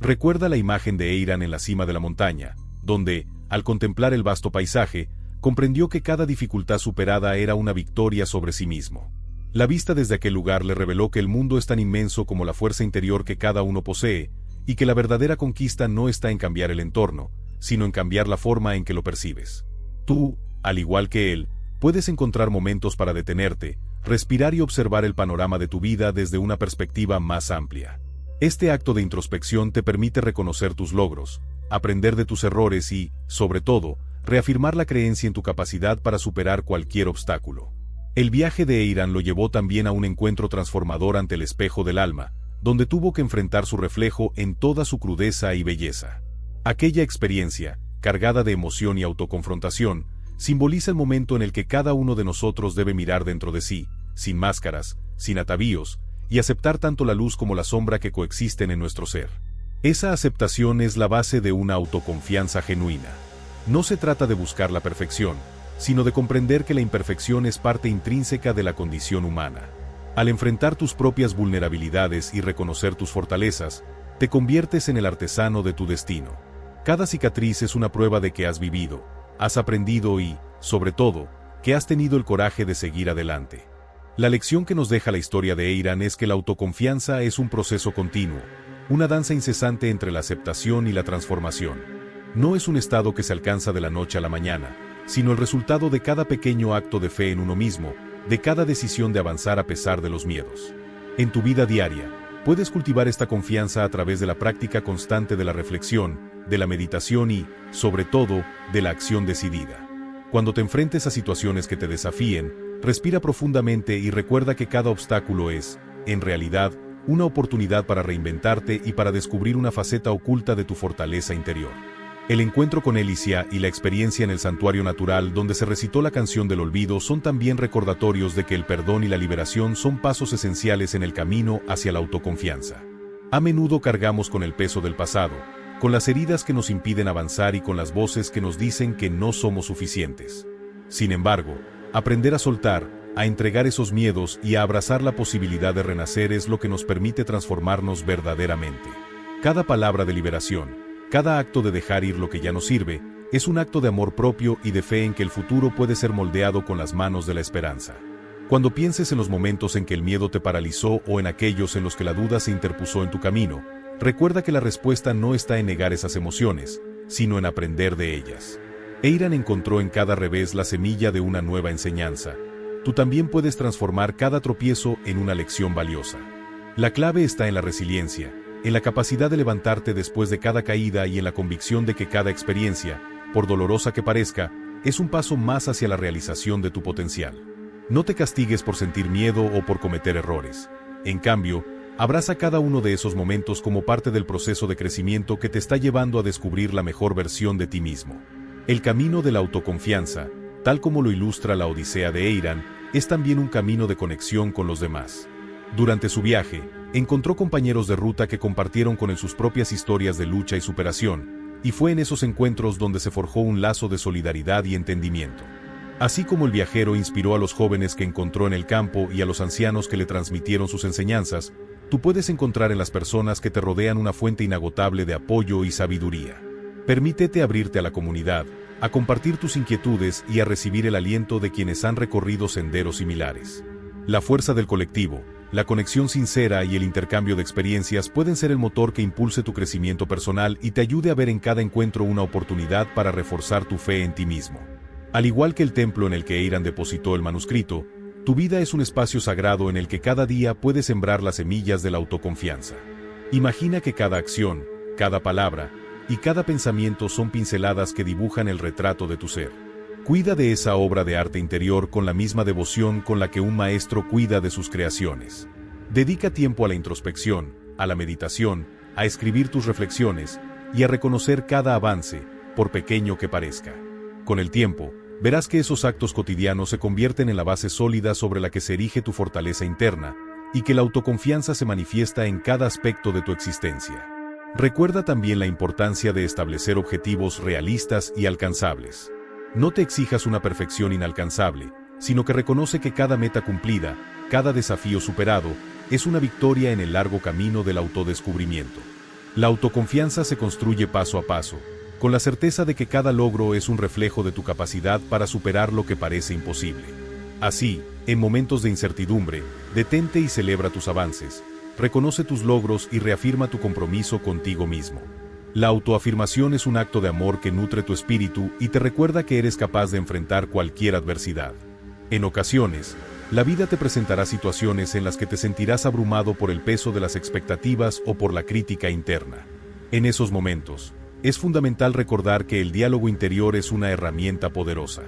Recuerda la imagen de Eiran en la cima de la montaña, donde, al contemplar el vasto paisaje, comprendió que cada dificultad superada era una victoria sobre sí mismo. La vista desde aquel lugar le reveló que el mundo es tan inmenso como la fuerza interior que cada uno posee, y que la verdadera conquista no está en cambiar el entorno, sino en cambiar la forma en que lo percibes. Tú, al igual que él, puedes encontrar momentos para detenerte, respirar y observar el panorama de tu vida desde una perspectiva más amplia. Este acto de introspección te permite reconocer tus logros, aprender de tus errores y, sobre todo, reafirmar la creencia en tu capacidad para superar cualquier obstáculo. El viaje de Eiran lo llevó también a un encuentro transformador ante el espejo del alma, donde tuvo que enfrentar su reflejo en toda su crudeza y belleza. Aquella experiencia, cargada de emoción y autoconfrontación, simboliza el momento en el que cada uno de nosotros debe mirar dentro de sí, sin máscaras, sin atavíos, y aceptar tanto la luz como la sombra que coexisten en nuestro ser. Esa aceptación es la base de una autoconfianza genuina. No se trata de buscar la perfección, sino de comprender que la imperfección es parte intrínseca de la condición humana. Al enfrentar tus propias vulnerabilidades y reconocer tus fortalezas, te conviertes en el artesano de tu destino. Cada cicatriz es una prueba de que has vivido, has aprendido y, sobre todo, que has tenido el coraje de seguir adelante. La lección que nos deja la historia de Eiran es que la autoconfianza es un proceso continuo, una danza incesante entre la aceptación y la transformación. No es un estado que se alcanza de la noche a la mañana, sino el resultado de cada pequeño acto de fe en uno mismo, de cada decisión de avanzar a pesar de los miedos. En tu vida diaria, puedes cultivar esta confianza a través de la práctica constante de la reflexión, de la meditación y, sobre todo, de la acción decidida. Cuando te enfrentes a situaciones que te desafíen, respira profundamente y recuerda que cada obstáculo es, en realidad, una oportunidad para reinventarte y para descubrir una faceta oculta de tu fortaleza interior. El encuentro con Elicia y la experiencia en el santuario natural donde se recitó la canción del olvido son también recordatorios de que el perdón y la liberación son pasos esenciales en el camino hacia la autoconfianza. A menudo cargamos con el peso del pasado, con las heridas que nos impiden avanzar y con las voces que nos dicen que no somos suficientes. Sin embargo, aprender a soltar, a entregar esos miedos y a abrazar la posibilidad de renacer es lo que nos permite transformarnos verdaderamente. Cada palabra de liberación, cada acto de dejar ir lo que ya no sirve, es un acto de amor propio y de fe en que el futuro puede ser moldeado con las manos de la esperanza. Cuando pienses en los momentos en que el miedo te paralizó o en aquellos en los que la duda se interpuso en tu camino, recuerda que la respuesta no está en negar esas emociones, sino en aprender de ellas. Eiran encontró en cada revés la semilla de una nueva enseñanza. Tú también puedes transformar cada tropiezo en una lección valiosa. La clave está en la resiliencia, en la capacidad de levantarte después de cada caída y en la convicción de que cada experiencia, por dolorosa que parezca, es un paso más hacia la realización de tu potencial. No te castigues por sentir miedo o por cometer errores. En cambio, abraza cada uno de esos momentos como parte del proceso de crecimiento que te está llevando a descubrir la mejor versión de ti mismo. El camino de la autoconfianza, tal como lo ilustra la Odisea de Eiram, es también un camino de conexión con los demás. Durante su viaje, encontró compañeros de ruta que compartieron con él sus propias historias de lucha y superación, y fue en esos encuentros donde se forjó un lazo de solidaridad y entendimiento. Así como el viajero inspiró a los jóvenes que encontró en el campo y a los ancianos que le transmitieron sus enseñanzas, tú puedes encontrar en las personas que te rodean una fuente inagotable de apoyo y sabiduría. Permítete abrirte a la comunidad, a compartir tus inquietudes y a recibir el aliento de quienes han recorrido senderos similares. La fuerza del colectivo, la conexión sincera y el intercambio de experiencias pueden ser el motor que impulse tu crecimiento personal y te ayude a ver en cada encuentro una oportunidad para reforzar tu fe en ti mismo. Al igual que el templo en el que Eiram depositó el manuscrito, tu vida es un espacio sagrado en el que cada día puedes sembrar las semillas de la autoconfianza. Imagina que cada acción, cada palabra y cada pensamiento son pinceladas que dibujan el retrato de tu ser. Cuida de esa obra de arte interior con la misma devoción con la que un maestro cuida de sus creaciones. Dedica tiempo a la introspección, a la meditación, a escribir tus reflexiones y a reconocer cada avance, por pequeño que parezca. Con el tiempo, verás que esos actos cotidianos se convierten en la base sólida sobre la que se erige tu fortaleza interna y que la autoconfianza se manifiesta en cada aspecto de tu existencia. Recuerda también la importancia de establecer objetivos realistas y alcanzables. No te exijas una perfección inalcanzable, sino que reconoce que cada meta cumplida, cada desafío superado, es una victoria en el largo camino del autodescubrimiento. La autoconfianza se construye paso a paso, con la certeza de que cada logro es un reflejo de tu capacidad para superar lo que parece imposible. Así, en momentos de incertidumbre, detente y celebra tus avances, reconoce tus logros y reafirma tu compromiso contigo mismo. La autoafirmación es un acto de amor que nutre tu espíritu y te recuerda que eres capaz de enfrentar cualquier adversidad. En ocasiones, la vida te presentará situaciones en las que te sentirás abrumado por el peso de las expectativas o por la crítica interna. En esos momentos, es fundamental recordar que el diálogo interior es una herramienta poderosa.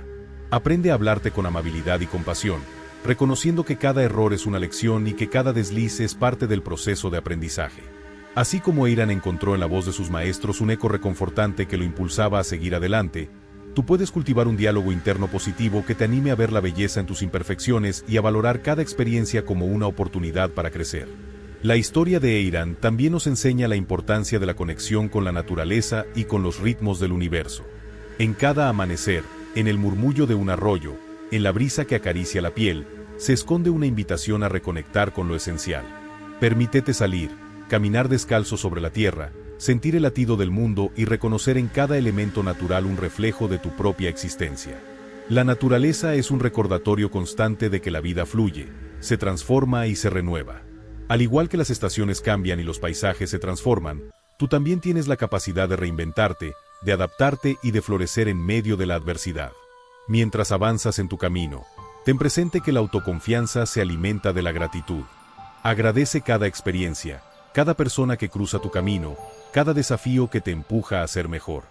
Aprende a hablarte con amabilidad y compasión, reconociendo que cada error es una lección y que cada desliz es parte del proceso de aprendizaje. Así como Eiram encontró en la voz de sus maestros un eco reconfortante que lo impulsaba a seguir adelante, tú puedes cultivar un diálogo interno positivo que te anime a ver la belleza en tus imperfecciones y a valorar cada experiencia como una oportunidad para crecer. La historia de Eiram también nos enseña la importancia de la conexión con la naturaleza y con los ritmos del universo. En cada amanecer, en el murmullo de un arroyo, en la brisa que acaricia la piel, se esconde una invitación a reconectar con lo esencial. Permítete salir, caminar descalzo sobre la tierra, sentir el latido del mundo y reconocer en cada elemento natural un reflejo de tu propia existencia. La naturaleza es un recordatorio constante de que la vida fluye, se transforma y se renueva. Al igual que las estaciones cambian y los paisajes se transforman, tú también tienes la capacidad de reinventarte, de adaptarte y de florecer en medio de la adversidad. Mientras avanzas en tu camino, ten presente que la autoconfianza se alimenta de la gratitud. Agradece cada experiencia, cada persona que cruza tu camino, cada desafío que te empuja a ser mejor.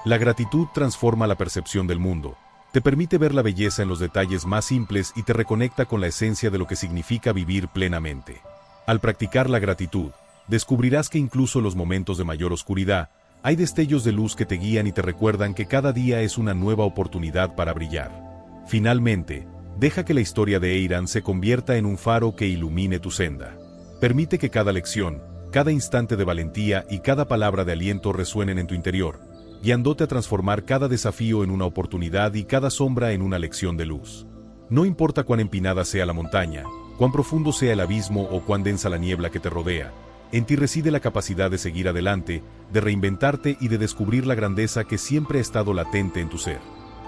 La gratitud transforma la percepción del mundo, te permite ver la belleza en los detalles más simples y te reconecta con la esencia de lo que significa vivir plenamente. Al practicar la gratitud, descubrirás que incluso en los momentos de mayor oscuridad, hay destellos de luz que te guían y te recuerdan que cada día es una nueva oportunidad para brillar. Finalmente, deja que la historia de Eiram se convierta en un faro que ilumine tu senda. Permite que cada lección, cada instante de valentía y cada palabra de aliento resuenen en tu interior, guiándote a transformar cada desafío en una oportunidad y cada sombra en una lección de luz. No importa cuán empinada sea la montaña, cuán profundo sea el abismo o cuán densa la niebla que te rodea, en ti reside la capacidad de seguir adelante, de reinventarte y de descubrir la grandeza que siempre ha estado latente en tu ser.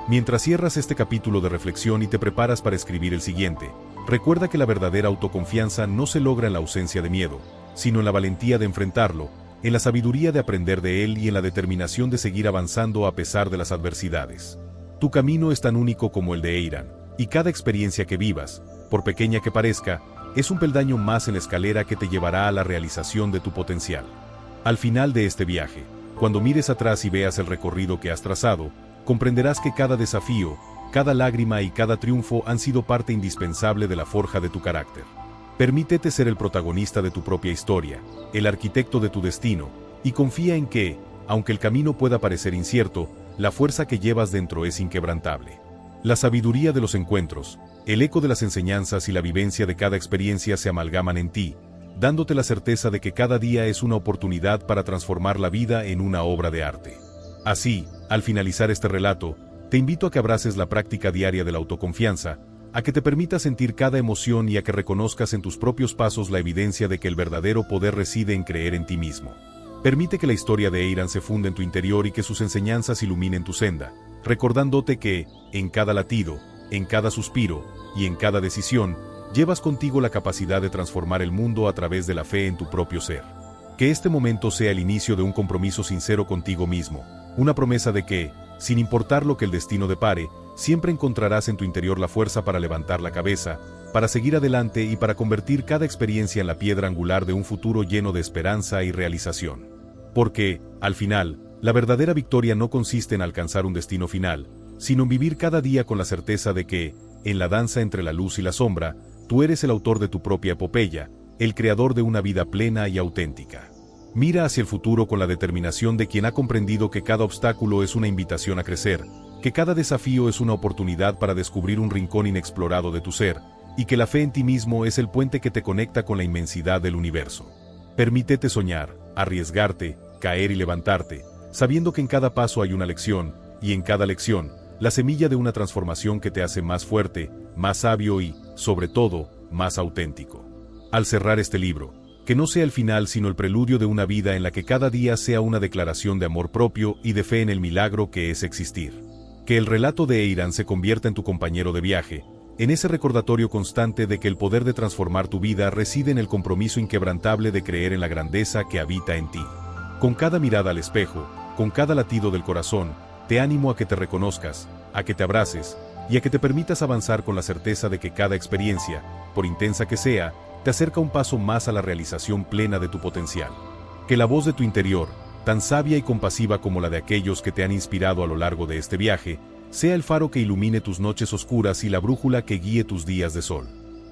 Mientras cierras este capítulo de reflexión y te preparas para escribir el siguiente, recuerda que la verdadera autoconfianza no se logra en la ausencia de miedo, sino en la valentía de enfrentarlo, en la sabiduría de aprender de él y en la determinación de seguir avanzando a pesar de las adversidades. Tu camino es tan único como el de Eiram, y cada experiencia que vivas, por pequeña que parezca, es un peldaño más en la escalera que te llevará a la realización de tu potencial. Al final de este viaje, cuando mires atrás y veas el recorrido que has trazado, comprenderás que cada desafío, cada lágrima y cada triunfo han sido parte indispensable de la forja de tu carácter. Permítete ser el protagonista de tu propia historia, el arquitecto de tu destino, y confía en que, aunque el camino pueda parecer incierto, la fuerza que llevas dentro es inquebrantable. La sabiduría de los encuentros, el eco de las enseñanzas y la vivencia de cada experiencia se amalgaman en ti, dándote la certeza de que cada día es una oportunidad para transformar la vida en una obra de arte. Así, al finalizar este relato, te invito a que abraces la práctica diaria de la autoconfianza, a que te permitas sentir cada emoción y a que reconozcas en tus propios pasos la evidencia de que el verdadero poder reside en creer en ti mismo. Permite que la historia de Eiran se funda en tu interior y que sus enseñanzas iluminen tu senda, recordándote que, en cada latido, en cada suspiro y en cada decisión, llevas contigo la capacidad de transformar el mundo a través de la fe en tu propio ser. Que este momento sea el inicio de un compromiso sincero contigo mismo, una promesa de que, sin importar lo que el destino depare, siempre encontrarás en tu interior la fuerza para levantar la cabeza, para seguir adelante y para convertir cada experiencia en la piedra angular de un futuro lleno de esperanza y realización. Porque, al final, la verdadera victoria no consiste en alcanzar un destino final, sino en vivir cada día con la certeza de que, en la danza entre la luz y la sombra, tú eres el autor de tu propia epopeya, el creador de una vida plena y auténtica. Mira hacia el futuro con la determinación de quien ha comprendido que cada obstáculo es una invitación a crecer, que cada desafío es una oportunidad para descubrir un rincón inexplorado de tu ser, y que la fe en ti mismo es el puente que te conecta con la inmensidad del universo. Permítete soñar, arriesgarte, caer y levantarte, sabiendo que en cada paso hay una lección, y en cada lección, la semilla de una transformación que te hace más fuerte, más sabio y, sobre todo, más auténtico. Al cerrar este libro, que no sea el final sino el preludio de una vida en la que cada día sea una declaración de amor propio y de fe en el milagro que es existir. Que el relato de Eiran se convierta en tu compañero de viaje, en ese recordatorio constante de que el poder de transformar tu vida reside en el compromiso inquebrantable de creer en la grandeza que habita en ti. Con cada mirada al espejo, con cada latido del corazón, te animo a que te reconozcas, a que te abraces, y a que te permitas avanzar con la certeza de que cada experiencia, por intensa que sea, te acerca un paso más a la realización plena de tu potencial. Que la voz de tu interior, tan sabia y compasiva como la de aquellos que te han inspirado a lo largo de este viaje, sea el faro que ilumine tus noches oscuras y la brújula que guíe tus días de sol.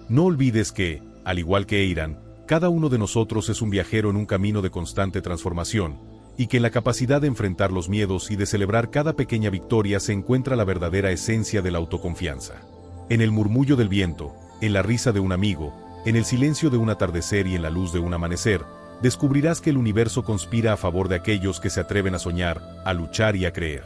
No olvides que, al igual que Eiran, cada uno de nosotros es un viajero en un camino de constante transformación, y que en la capacidad de enfrentar los miedos y de celebrar cada pequeña victoria se encuentra la verdadera esencia de la autoconfianza. En el murmullo del viento, en la risa de un amigo, en el silencio de un atardecer y en la luz de un amanecer, descubrirás que el universo conspira a favor de aquellos que se atreven a soñar, a luchar y a creer.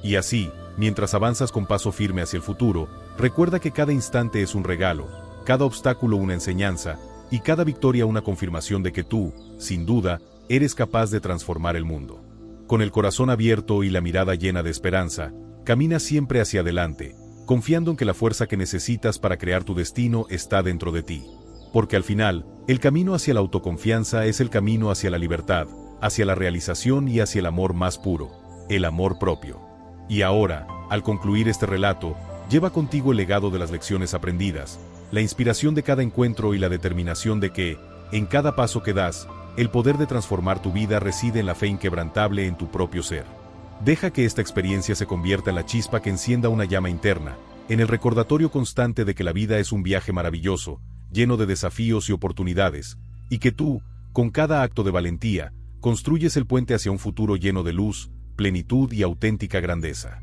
Y así, mientras avanzas con paso firme hacia el futuro, recuerda que cada instante es un regalo, cada obstáculo una enseñanza, y cada victoria una confirmación de que tú, sin duda, eres capaz de transformar el mundo. Con el corazón abierto y la mirada llena de esperanza, camina siempre hacia adelante, confiando en que la fuerza que necesitas para crear tu destino está dentro de ti. Porque al final, el camino hacia la autoconfianza es el camino hacia la libertad, hacia la realización y hacia el amor más puro, el amor propio. Y ahora, al concluir este relato, lleva contigo el legado de las lecciones aprendidas, la inspiración de cada encuentro y la determinación de que, en cada paso que das, el poder de transformar tu vida reside en la fe inquebrantable en tu propio ser. Deja que esta experiencia se convierta en la chispa que encienda una llama interna, en el recordatorio constante de que la vida es un viaje maravilloso, lleno de desafíos y oportunidades, y que tú, con cada acto de valentía, construyes el puente hacia un futuro lleno de luz, plenitud y auténtica grandeza.